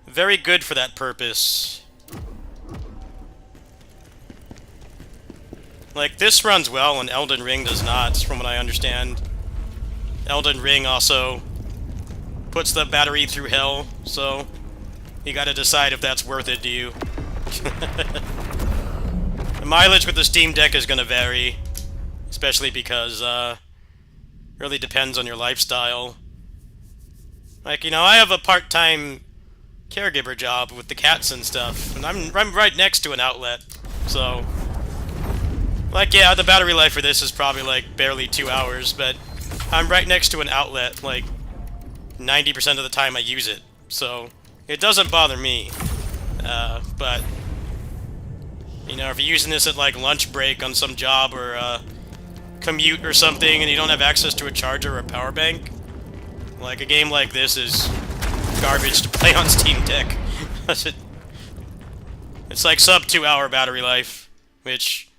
very good for that purpose. Like, this runs well and Elden Ring does not, from what I understand. Elden Ring also puts the battery through hell, so you gotta decide if that's worth it to you. The mileage with the Steam Deck is gonna vary, especially because really depends on your lifestyle. Like, you know, I have a part-time caregiver job with the cats and stuff, and I'm right next to an outlet, so like, yeah, the battery life for this is probably like barely 2 hours, but I'm right next to an outlet, like 90% of the time I use it, so it doesn't bother me. But you know, if you're using this at like lunch break on some job or commute or something and you don't have access to a charger or a power bank, like a game like this is garbage to play on Steam Deck. It's like sub 2 hour battery life, which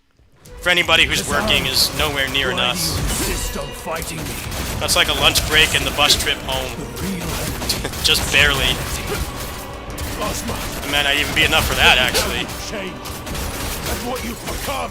for anybody who's working is nowhere near enough. That's like a lunch break and the bus trip home. Just barely. It might not even be enough for that, actually. And what you've become.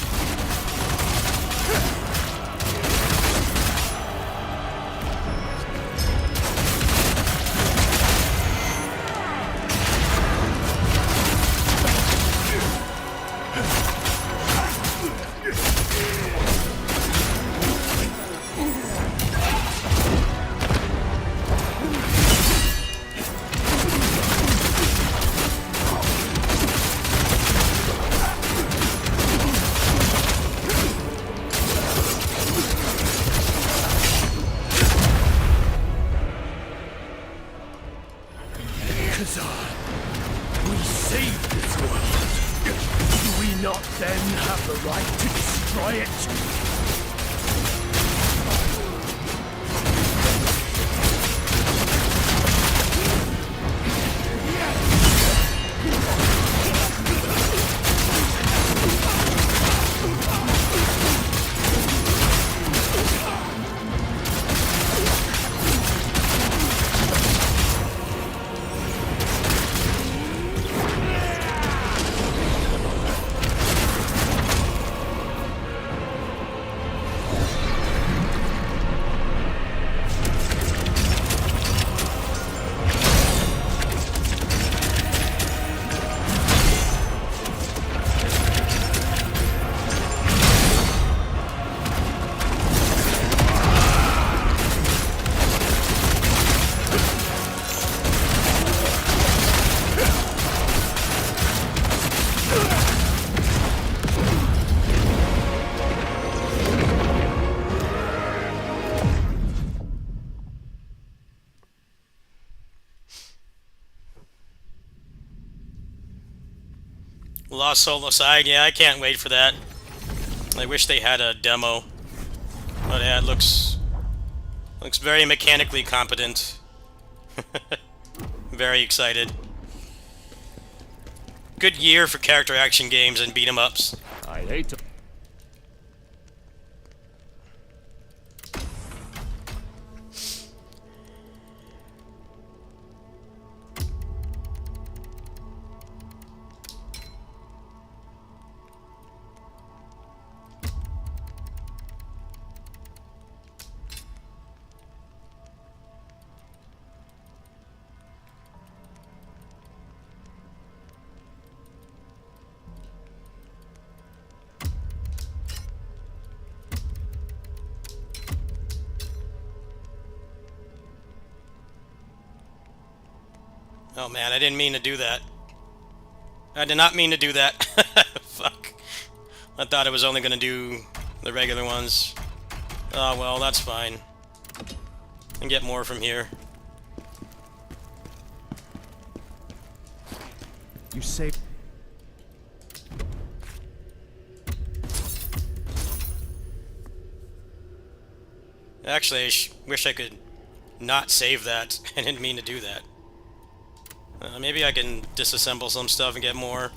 We saved this world. Do we not then have the right to destroy it? Lost Solo Side, yeah, I can't wait for that. I wish they had a demo. But yeah, it looks very mechanically competent. Very excited. Good year for character action games and beat 'em ups. I'd hate to... Oh man, I didn't mean to do that. I did not mean to do that. Fuck. I thought I was only gonna do the regular ones. Oh well, that's fine. And get more from here. You say... Actually, I wish I could not save that. I didn't mean to do that. Maybe I can disassemble some stuff and get more.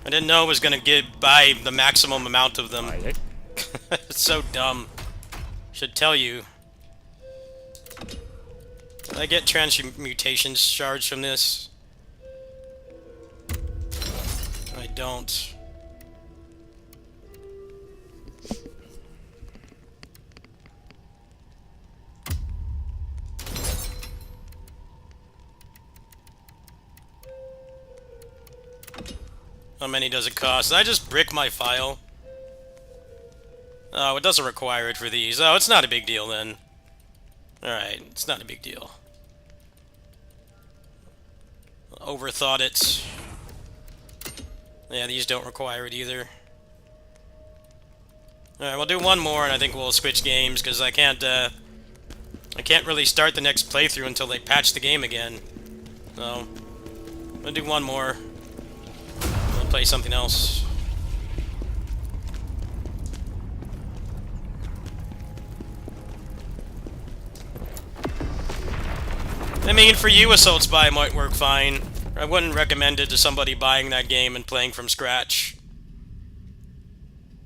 I didn't know it was gonna buy the maximum amount of them. It's so dumb. Should tell you. Did I get transmutation shards from this? I don't. How many does it cost? Did I just brick my file? Oh, it doesn't require it for these. Oh, it's not a big deal then. Alright, it's not a big deal. Overthought it. Yeah, these don't require it either. Alright, we'll do one more and I think we'll switch games because I can't really start the next playthrough until they patch the game again. So, we'll do one more. Play something else. I mean, for you, Assault Spy might work fine. I wouldn't recommend it to somebody buying that game and playing from scratch.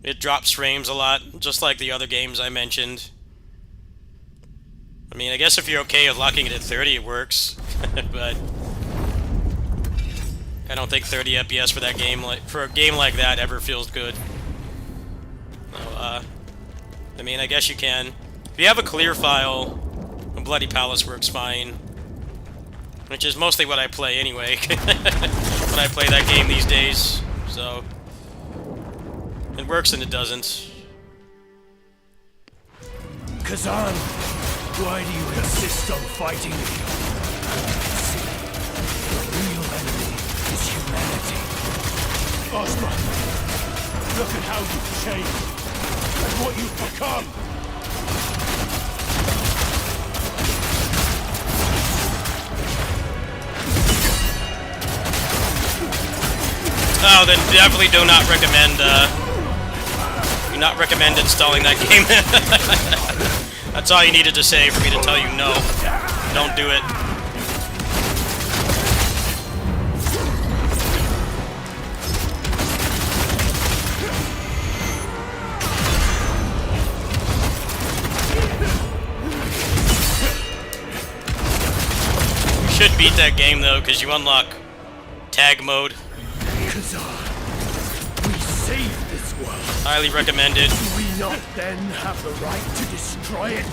It drops frames a lot, just like the other games I mentioned. I mean, I guess if you're okay with locking it at 30, it works. But I don't think 30 FPS for that game, for a game like that, ever feels good. So, I mean, I guess you can. If you have a clear file, Bloody Palace works fine. Which is mostly what I play anyway, when I play that game these days. So, it works and it doesn't. Kazan, why do you insist on fighting me? See, the real enemy is humanity. Ozma, look at how you've changed and what you've become. Oh, then definitely do not recommend installing that game. That's all you needed to say for me to tell you no. Don't do it. You should beat that game though, because you unlock tag mode. Kazan, we saved this world. Highly recommended. Do we not then have the right to destroy it?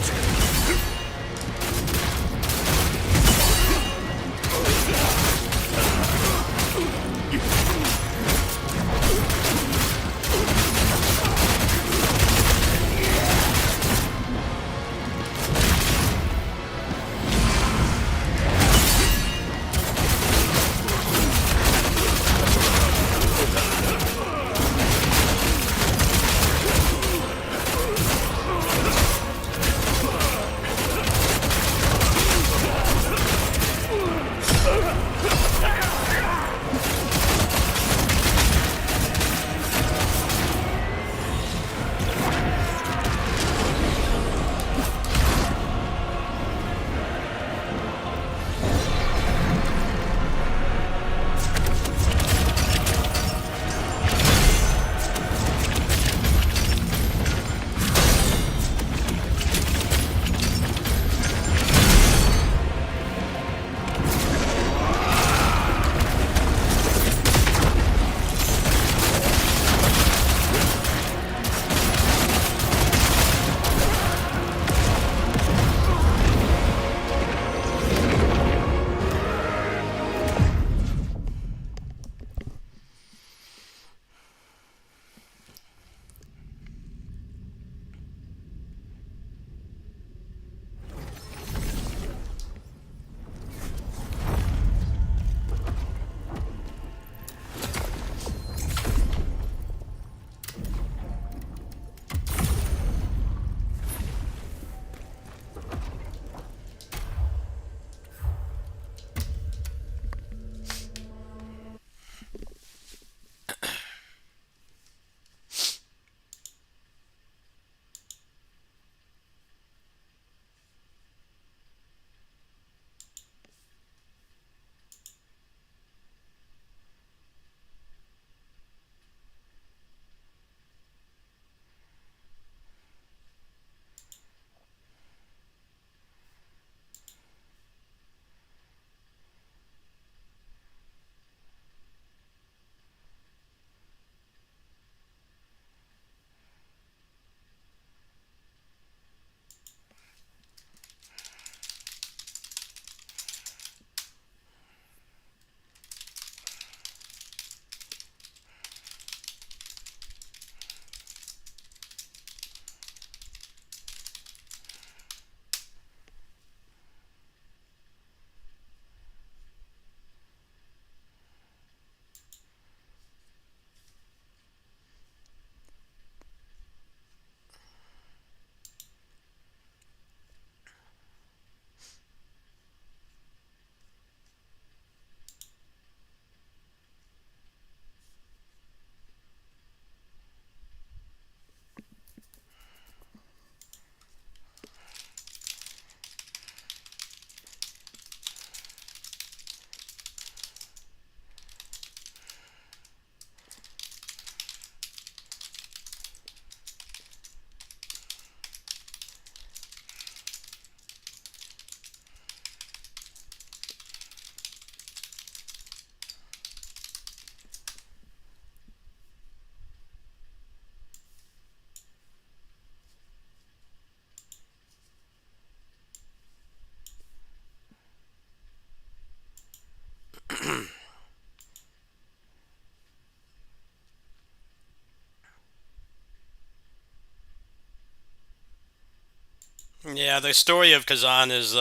Yeah, the story of Kazan is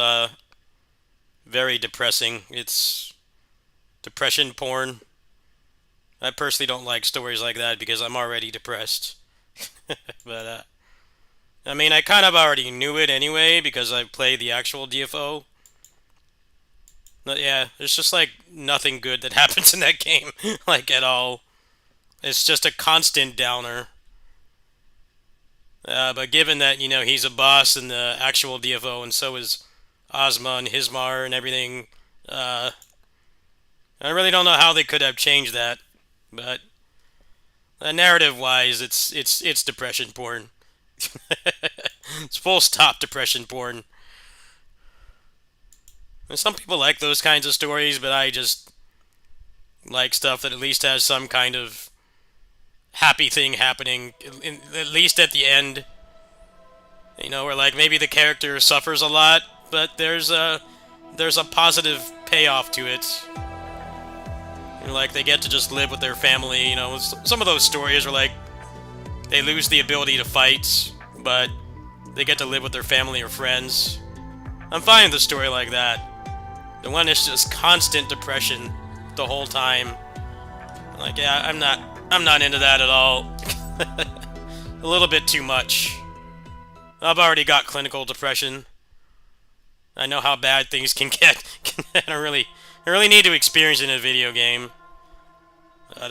very depressing. It's depression porn. I personally don't like stories like that because I'm already depressed. But I mean, I kind of already knew it anyway because I played the actual DFO. But yeah, there's just like nothing good that happens in that game, like at all. It's just a constant downer. But given that, you know, he's a boss in the actual DFO and so is Ozma and Hismar and everything, I really don't know how they could have changed that. But narrative-wise, it's depression porn. It's full stop depression porn. And some people like those kinds of stories, but I just like stuff that at least has some kind of happy thing happening, at least at the end. You know, where like maybe the character suffers a lot, but there's a positive payoff to it. You know, like they get to just live with their family. You know, some of those stories are like they lose the ability to fight, but they get to live with their family or friends. I'm fine with a story like that. The one is just constant depression the whole time. Like, yeah, I'm not into that at all. A little bit too much. I've already got clinical depression. I know how bad things can get. I really need to experience it in a video game. But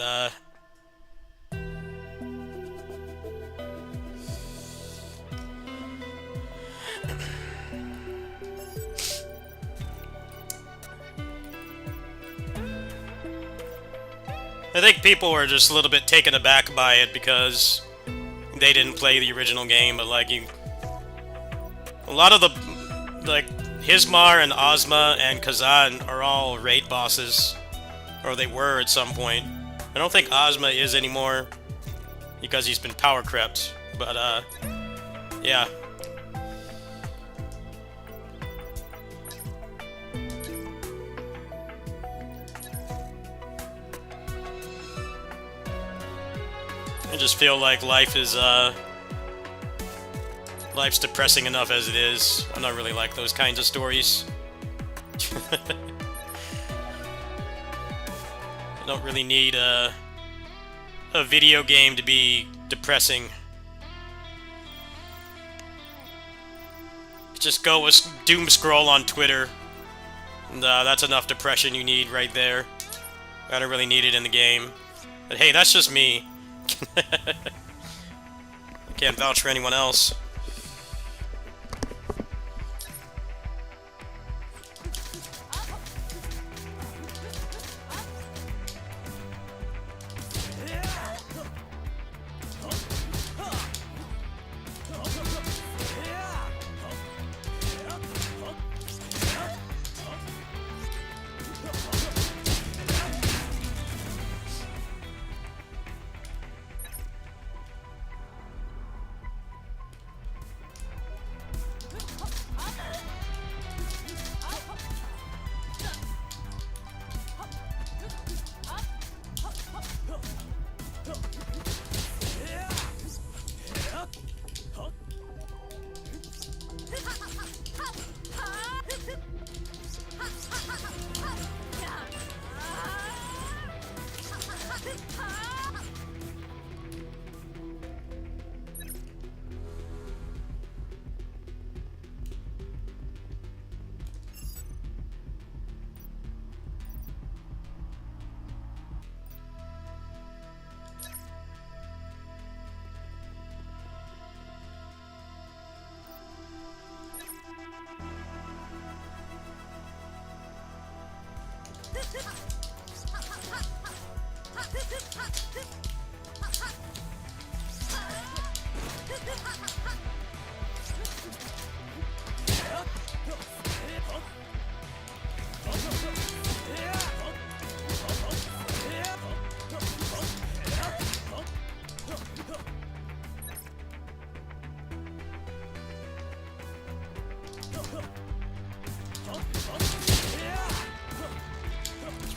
I think people were just a little bit taken aback by it because they didn't play the original game, but like a lot of the, like, Hismar and Ozma and Kazan are all raid bosses, or they were at some point. I don't think Ozma is anymore because he's been power crept, but yeah. I just feel like life's depressing enough as it is. I don't really like those kinds of stories. I don't really need a video game to be depressing. Just go with doom scroll on Twitter, and that's enough depression you need right there. I don't really need it in the game. But hey, that's just me. I can't vouch for anyone else.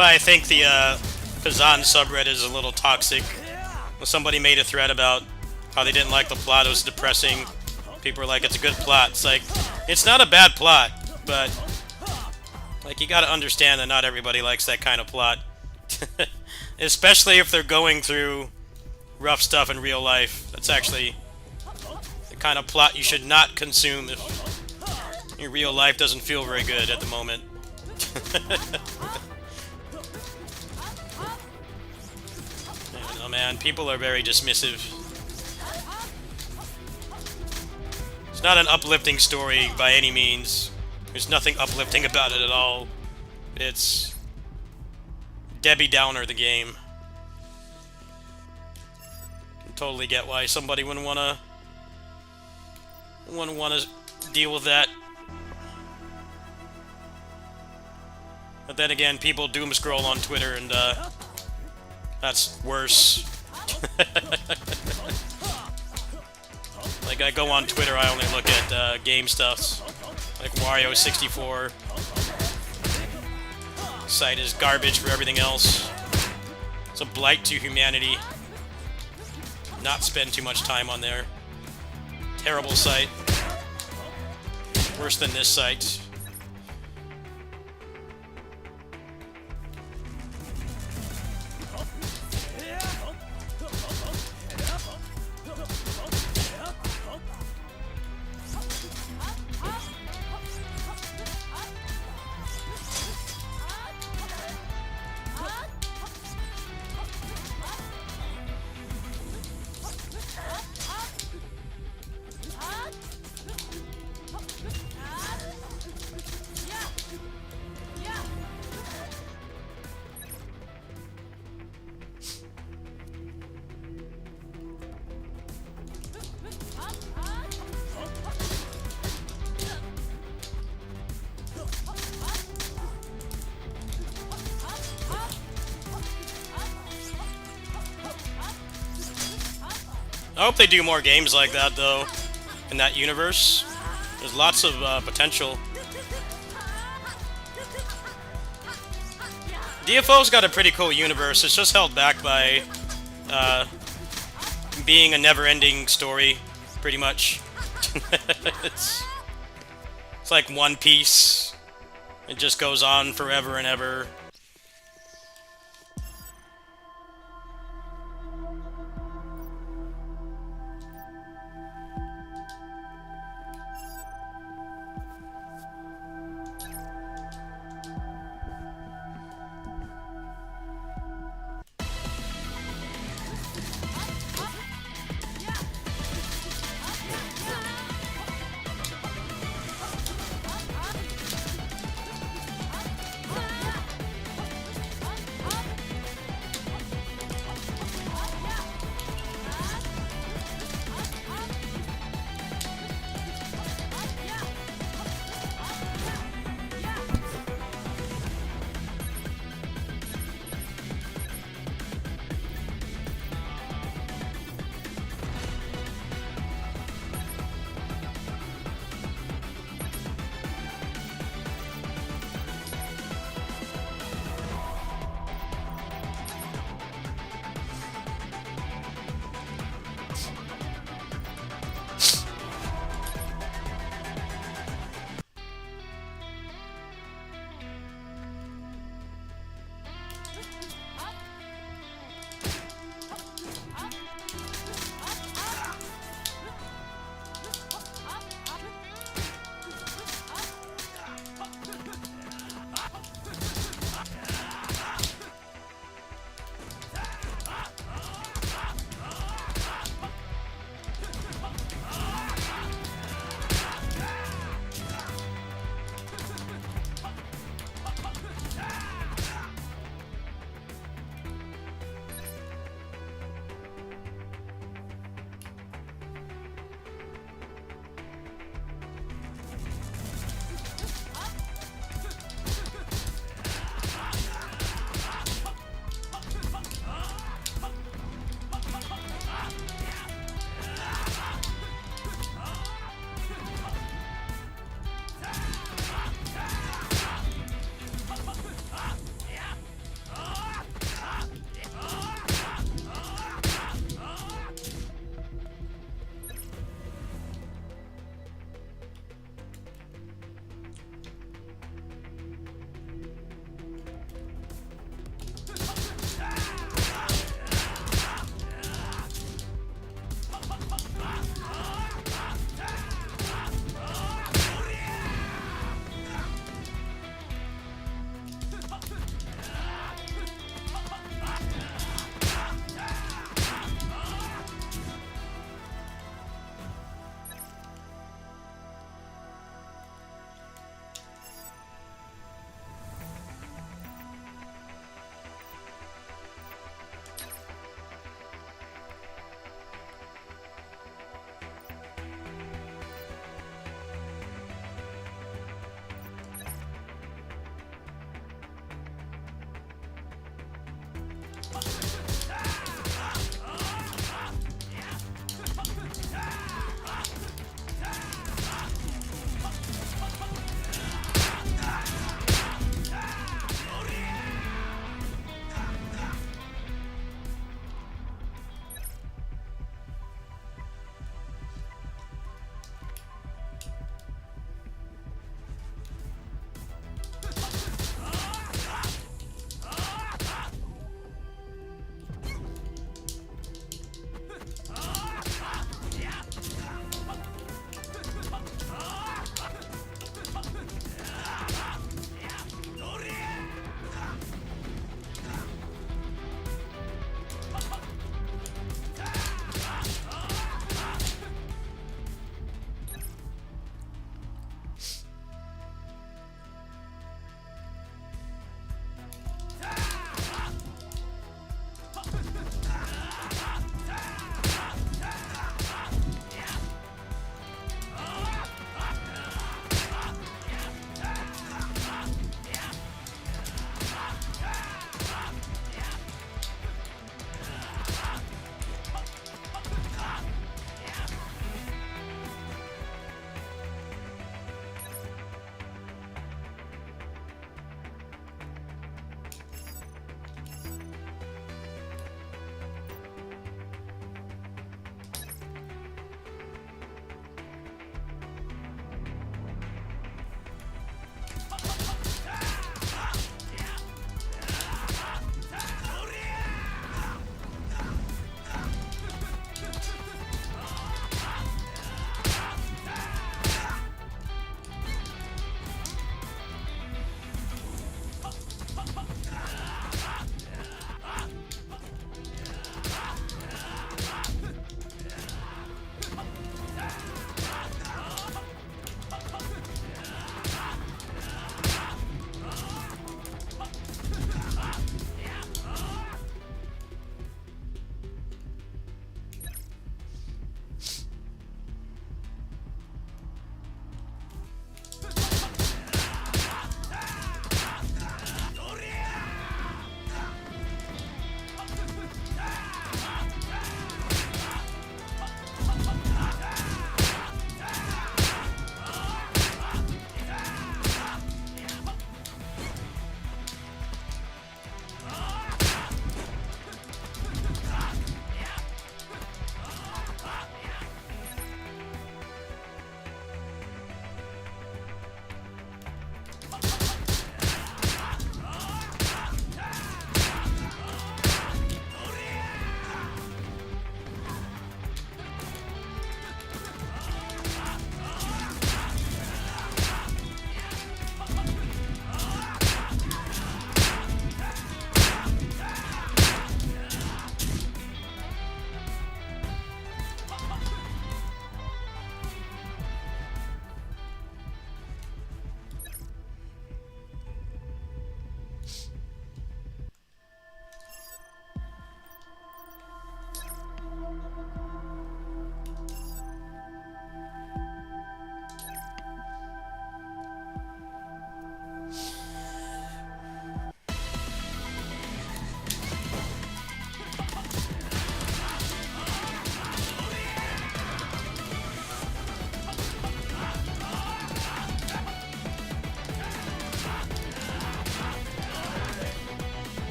But I think the Kazan subreddit is a little toxic. When somebody made a thread about how they didn't like the plot, it was depressing. People were like, it's a good plot. It's like, it's not a bad plot, but like, you gotta understand that not everybody likes that kind of plot. Especially if they're going through rough stuff in real life. That's actually the kind of plot you should not consume if your real life doesn't feel very good at the moment. Oh man, people are very dismissive. It's not an uplifting story by any means. There's nothing uplifting about it at all. It's Debbie Downer, the game. Can totally get why somebody wouldn't wanna deal with that. But then again, people doom scroll on Twitter, and that's worse. Like, I go on Twitter, I only look at game stuff, like Wario 64. Site is garbage for everything else. It's a blight to humanity. Not spend too much time on there. Terrible site. Worse than this site. I hope they do more games like that, though, in that universe. There's lots of potential. DFO's got a pretty cool universe. It's just held back by being a never-ending story, pretty much. It's like One Piece. It just goes on forever and ever.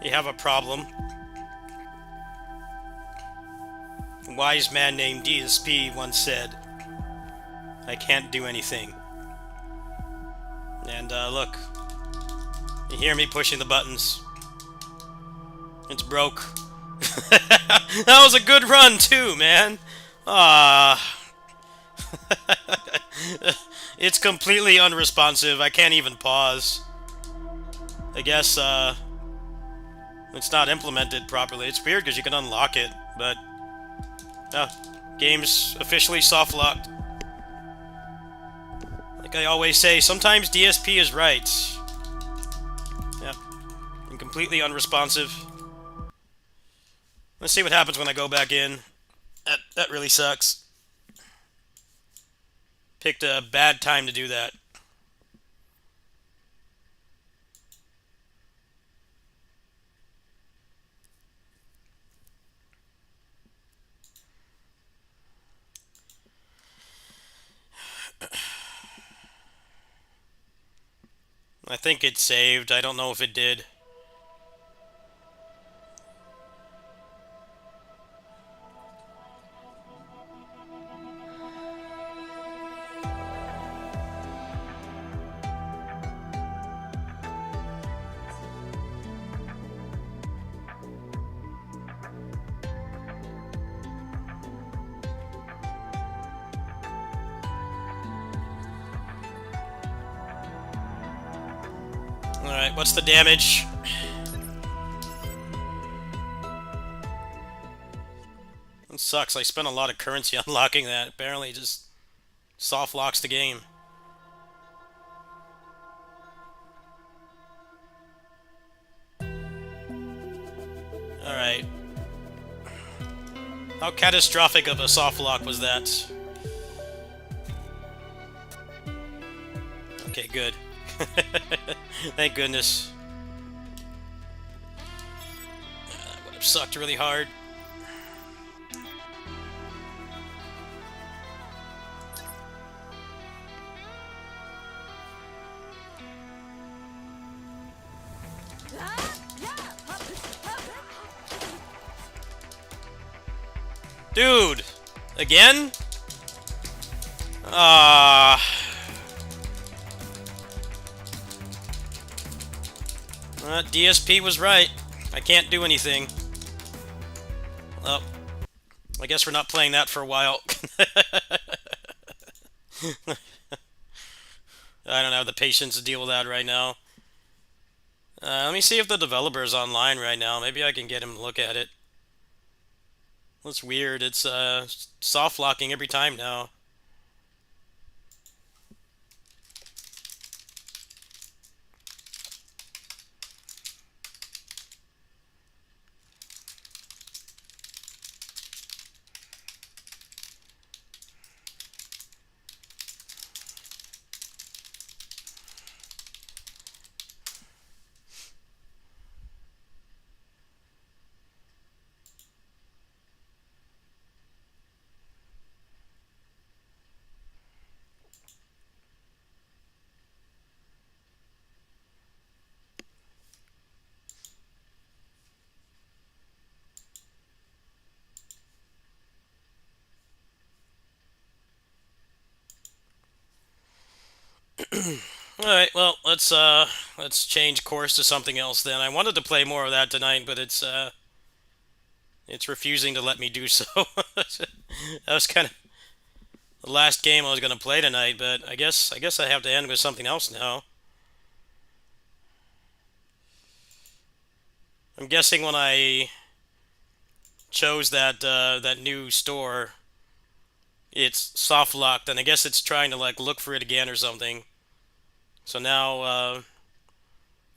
You have a problem. A wise man named DSP once said, I can't do anything. And look, you hear me pushing the buttons. It's broke. That was a good run too, man. It's completely unresponsive. I can't even pause. I guess it's not implemented properly. It's weird because you can unlock it, but game's officially soft locked. Like I always say, sometimes DSP is right. Yep, and completely unresponsive. Let's see what happens when I go back in. That really sucks. Picked a bad time to do that. I think it saved. I don't know if it did. Alright, what's the damage? It sucks. I spent a lot of currency unlocking that. Apparently it just soft locks the game. Alright. How catastrophic of a soft lock was that? Okay, good. Thank goodness. That would have sucked really hard. Dude! Again? DSP was right. I can't do anything. Well, I guess we're not playing that for a while. I don't have the patience to deal with that right now. Let me see if the developer's online right now. Maybe I can get him to look at it. That's weird. It's soft locking every time now. Alright, well, let's change course to something else then. I wanted to play more of that tonight, but it's refusing to let me do so. That was kind of the last game I was gonna play tonight, but I guess I have to end with something else now. I'm guessing when I chose that new store, it's soft locked, and I guess it's trying to like look for it again or something. So now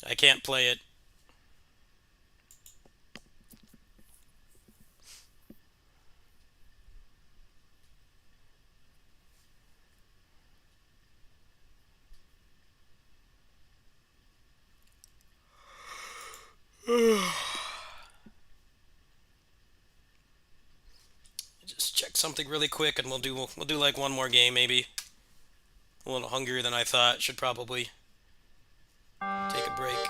I can't play it. Just check something really quick, and we'll do like one more game maybe. A little hungrier than I thought. Should probably take a break.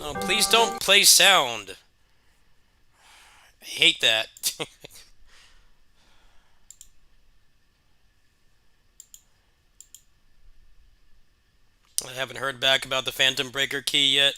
Oh, please don't play sound. I hate that. I haven't heard back about the Phantom Breaker key yet.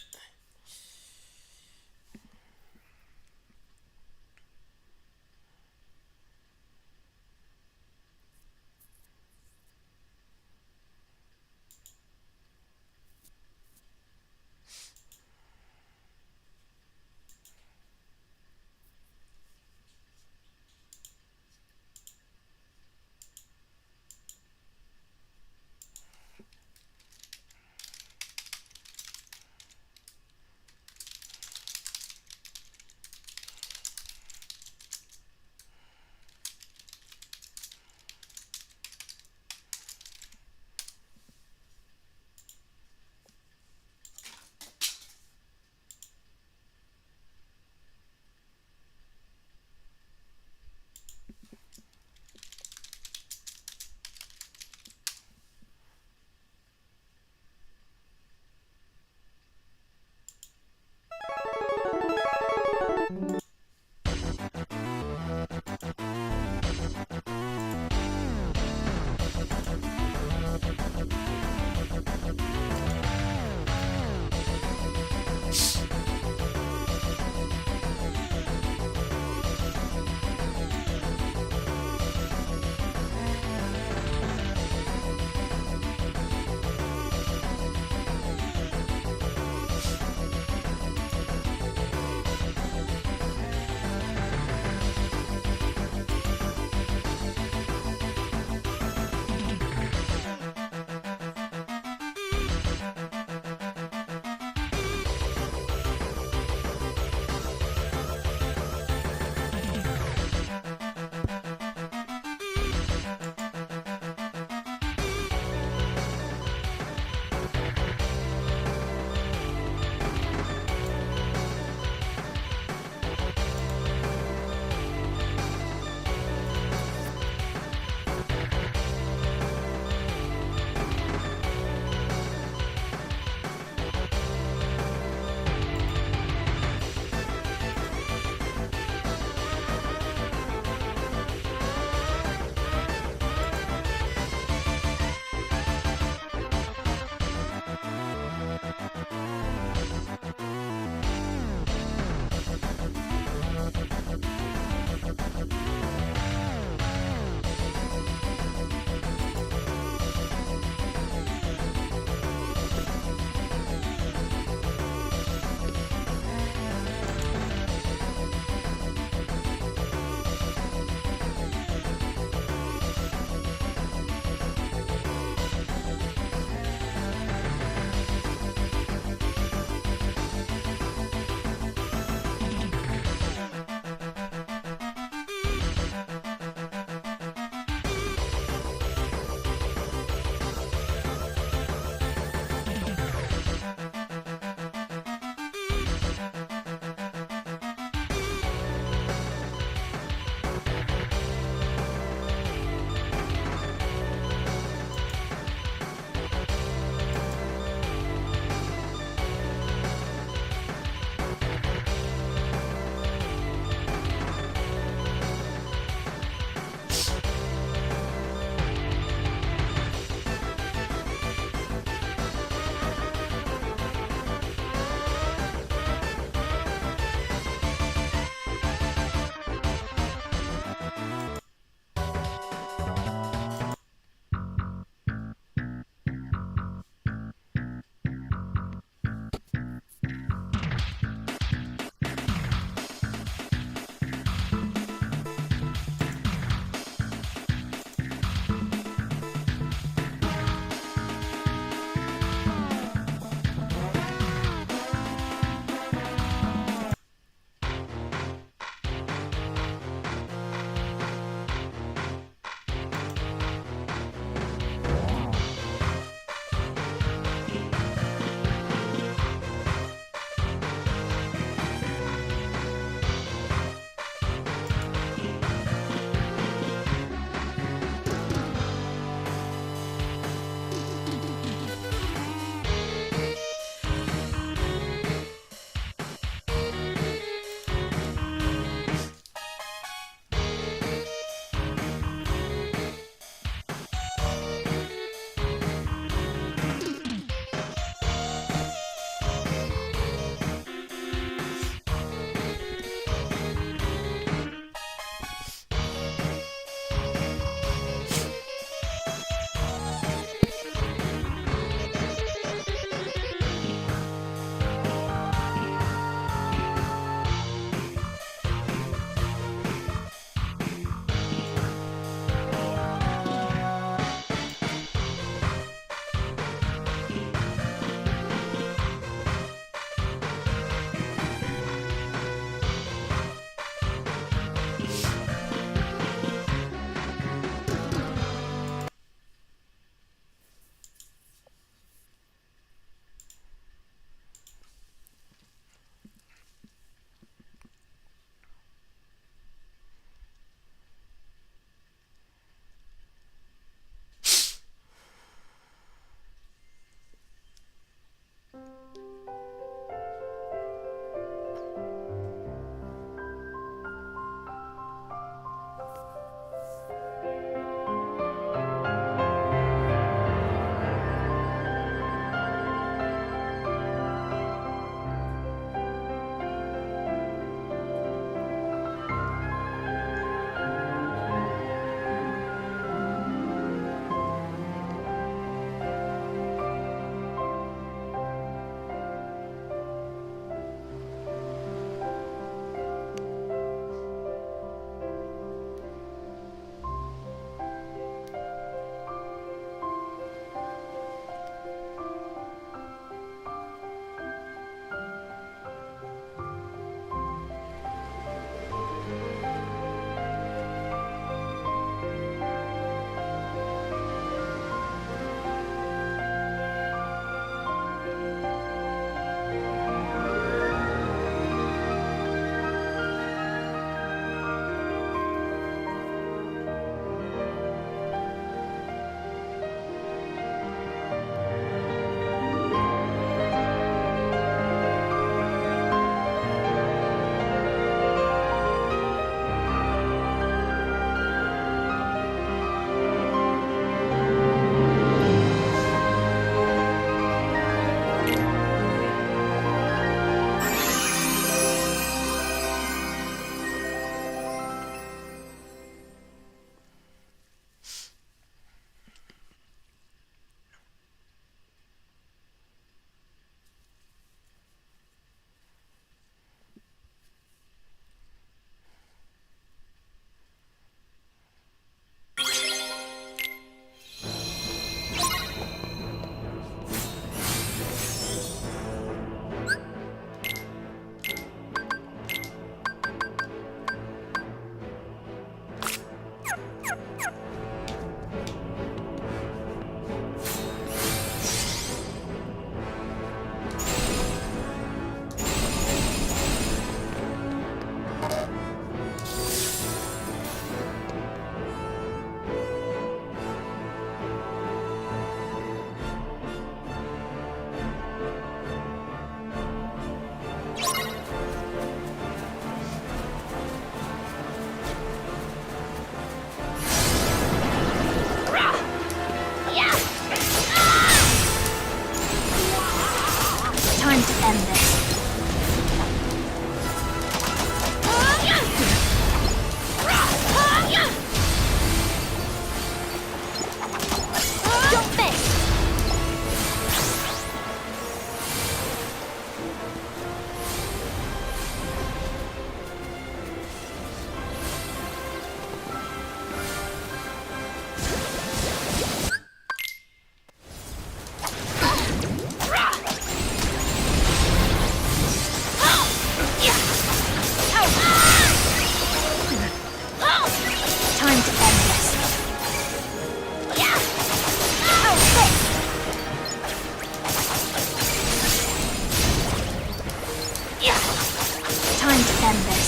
Time to end this.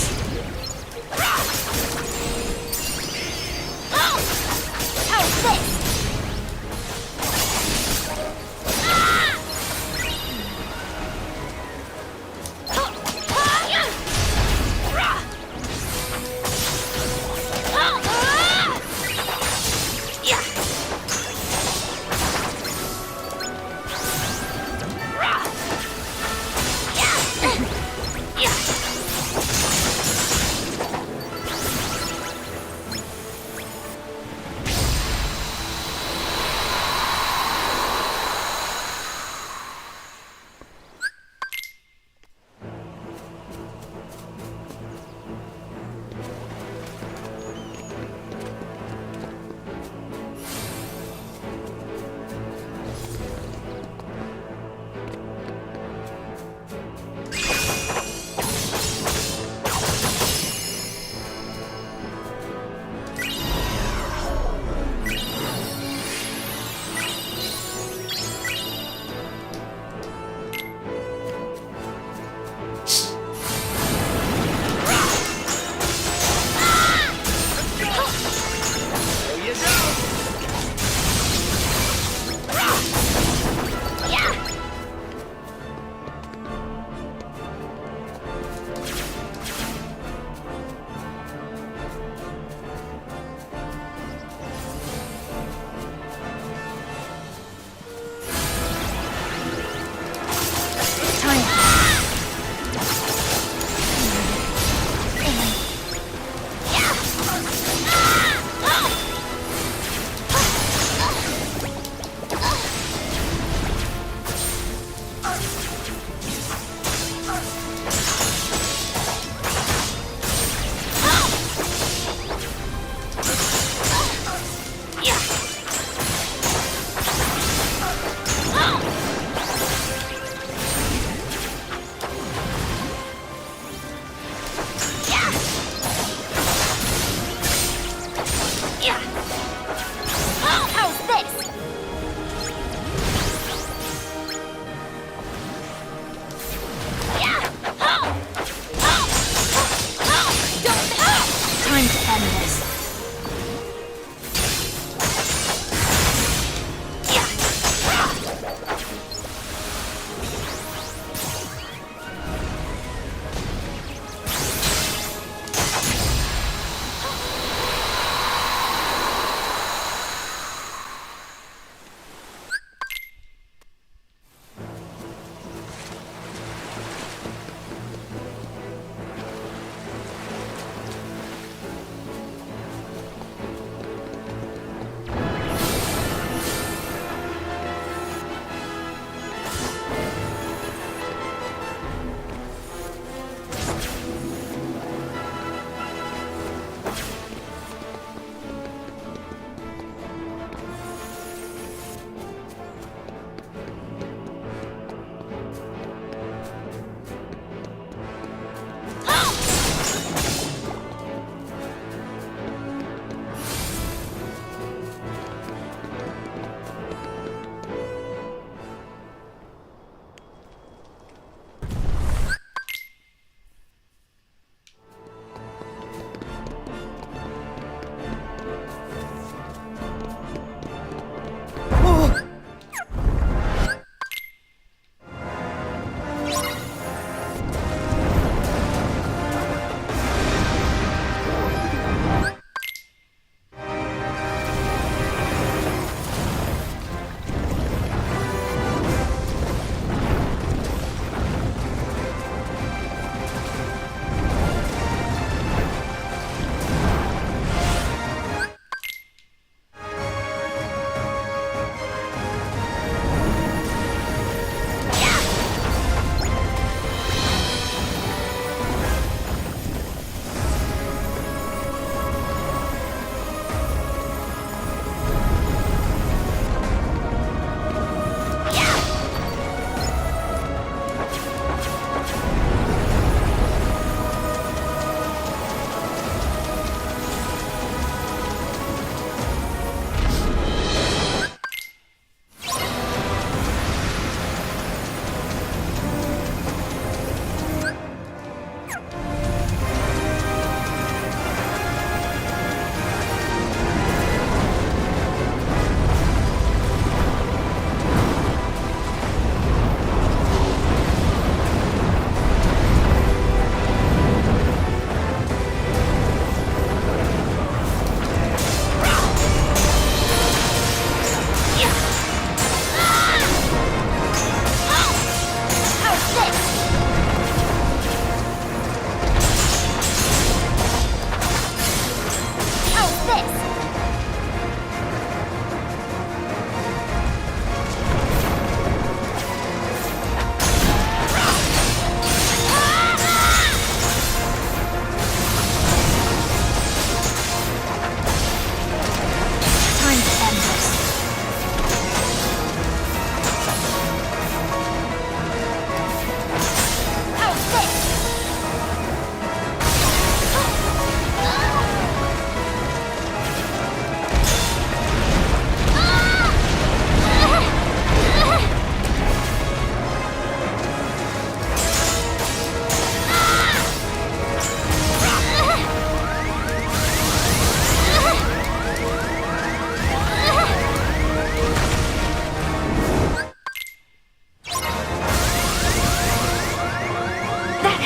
How's this?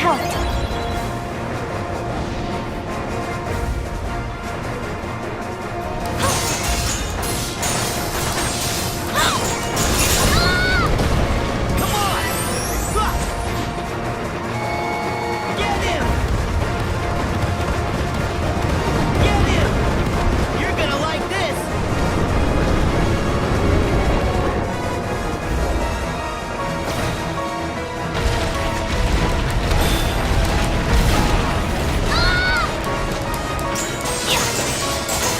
Help!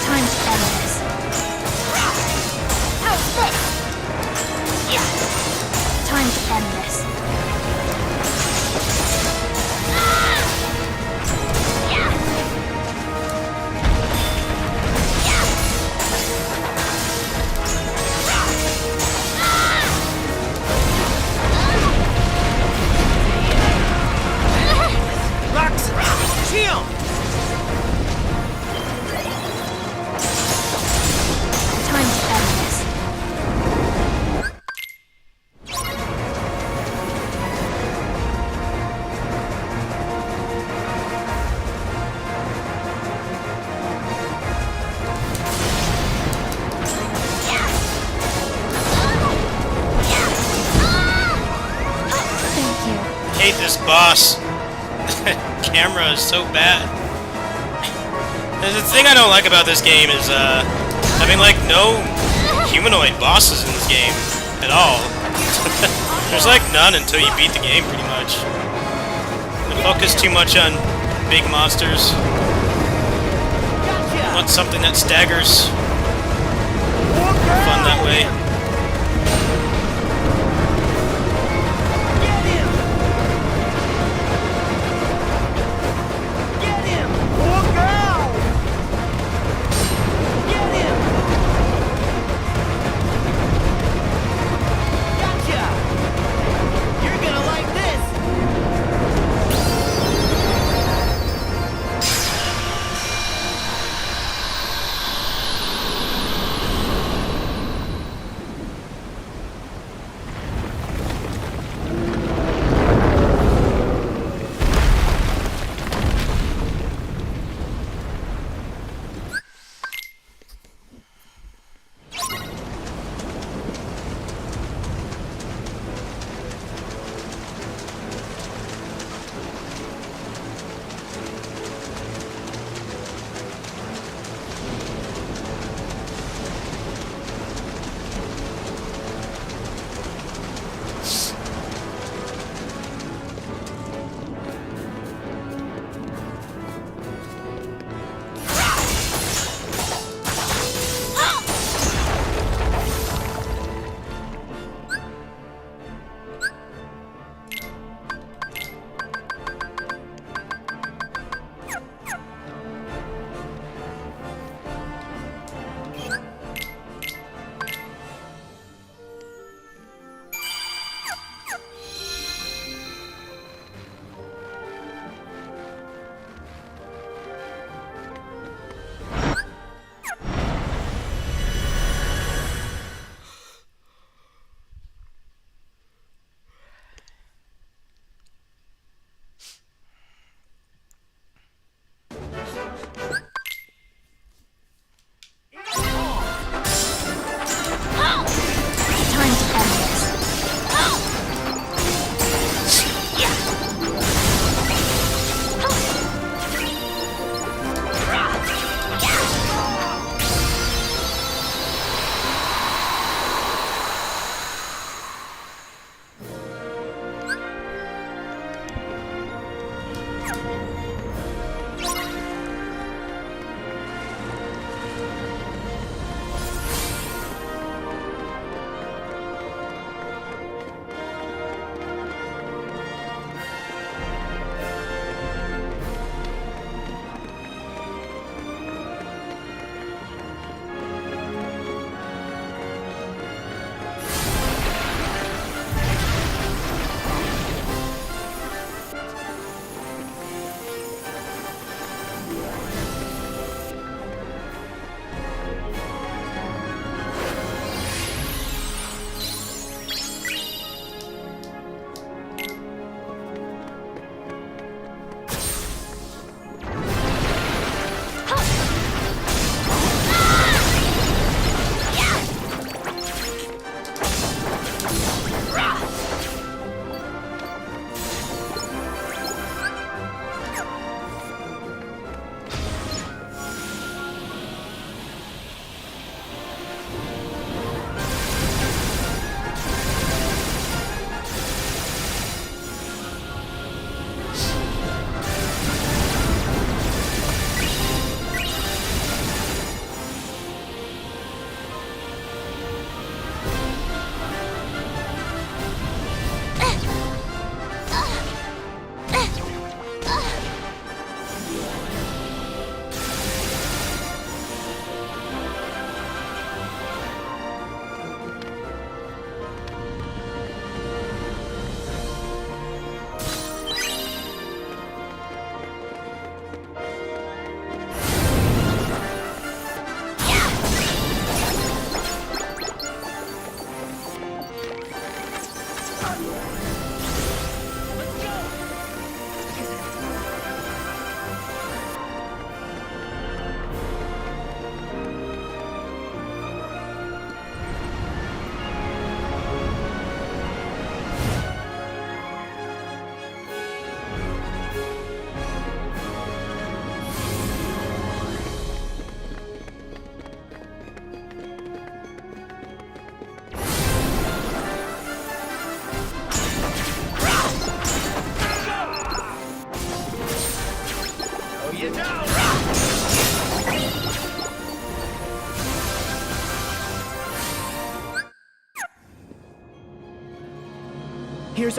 Time to end this. How's this? Time to end this. Time to end this. Thank you. Hate this boss. Camera is so bad. And the thing I don't like about this game is having like no humanoid bosses in this game at all. There's like none until you beat the game, pretty much. They focus too much on big monsters. I want something that staggers. Fun that way.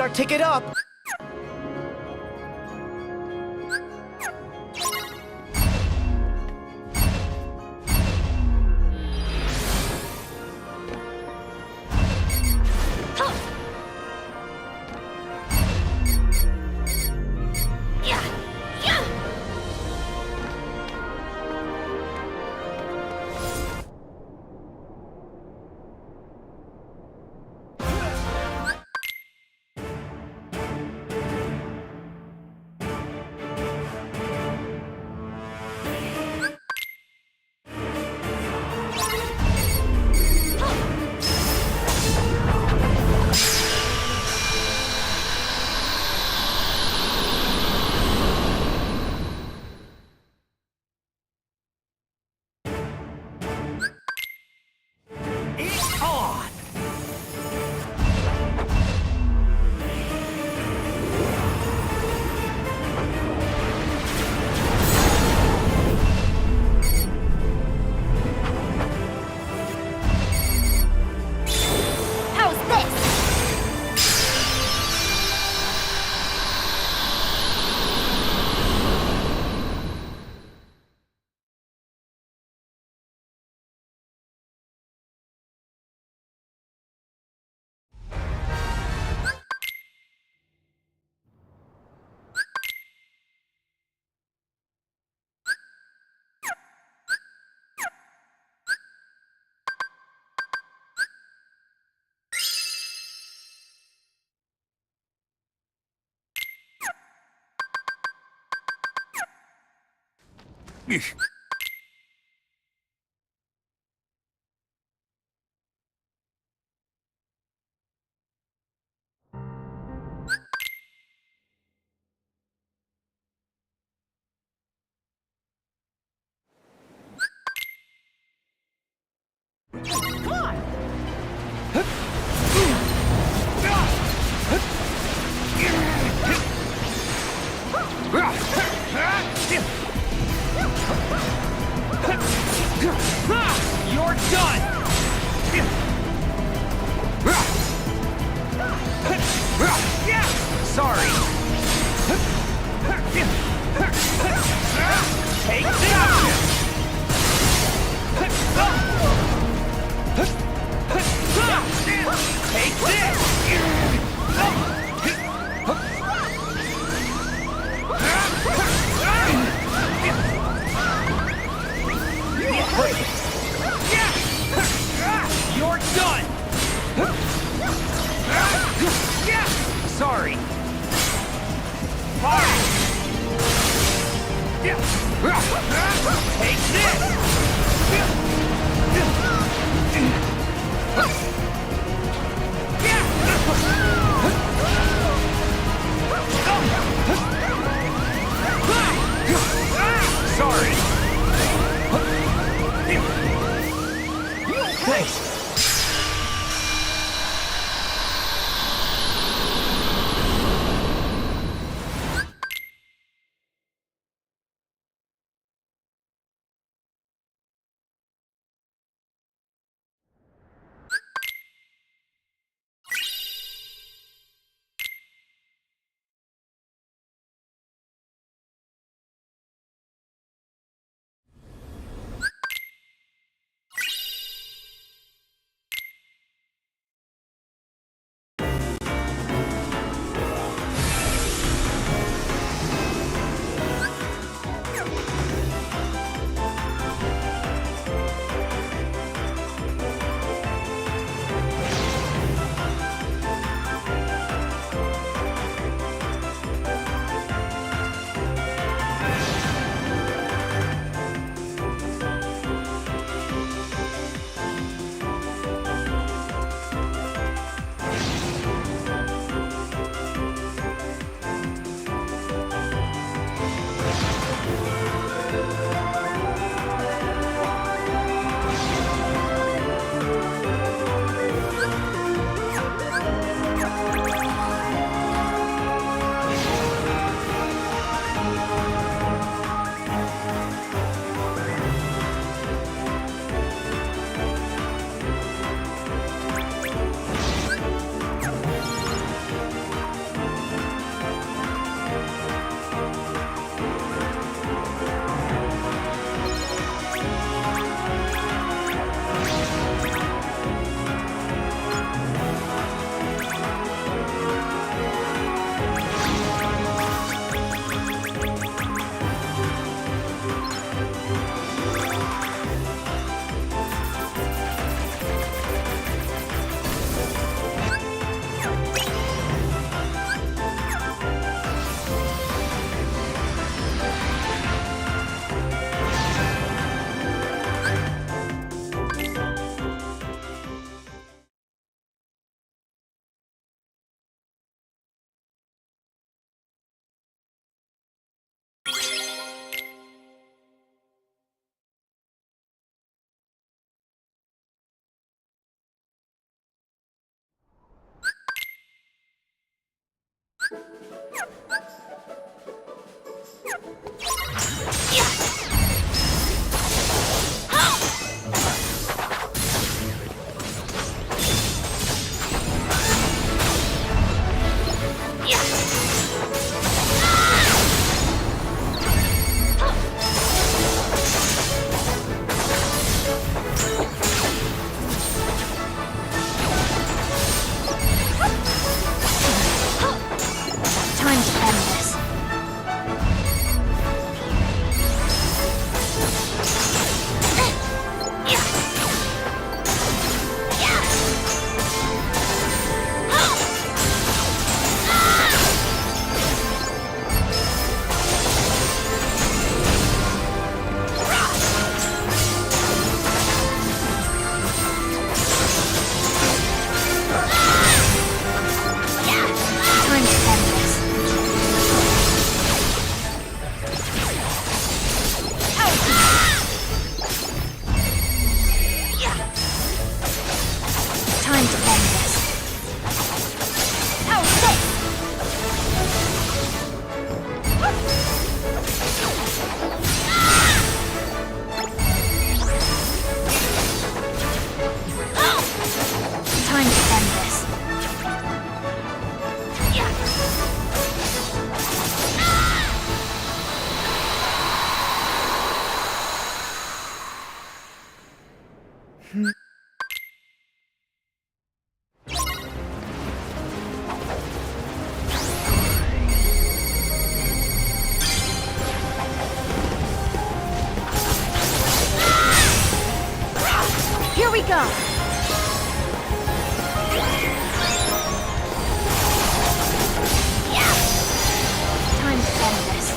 our ticket up! How's this? You're done! Sorry. Take this! Take You're done! Sorry. Fine. Take this! Sorry. Thanks. Time to end this. Time to end this. Time to end this. How's this? Time to end this. Here we go. Time to end this.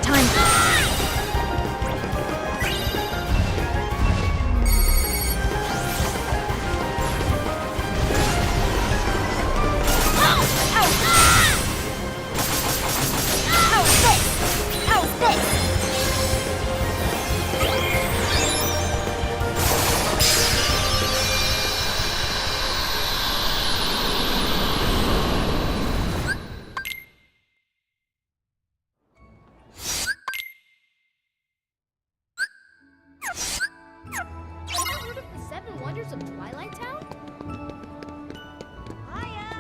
Time How's this? Ever heard of the Seven Wonders of Twilight Town? Hiya!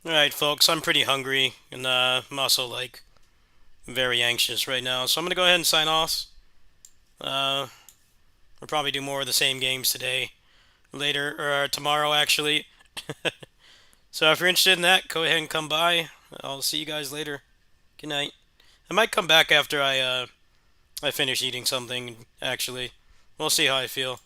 Alright, folks, I'm pretty hungry, and I'm also, like, very anxious right now, so I'm gonna go ahead and sign off. We'll probably do more of the same games today. Later, or tomorrow, actually. So if you're interested in that, go ahead and come by. I'll see you guys later. Good night. I might come back after I finish eating something, actually. We'll see how I feel.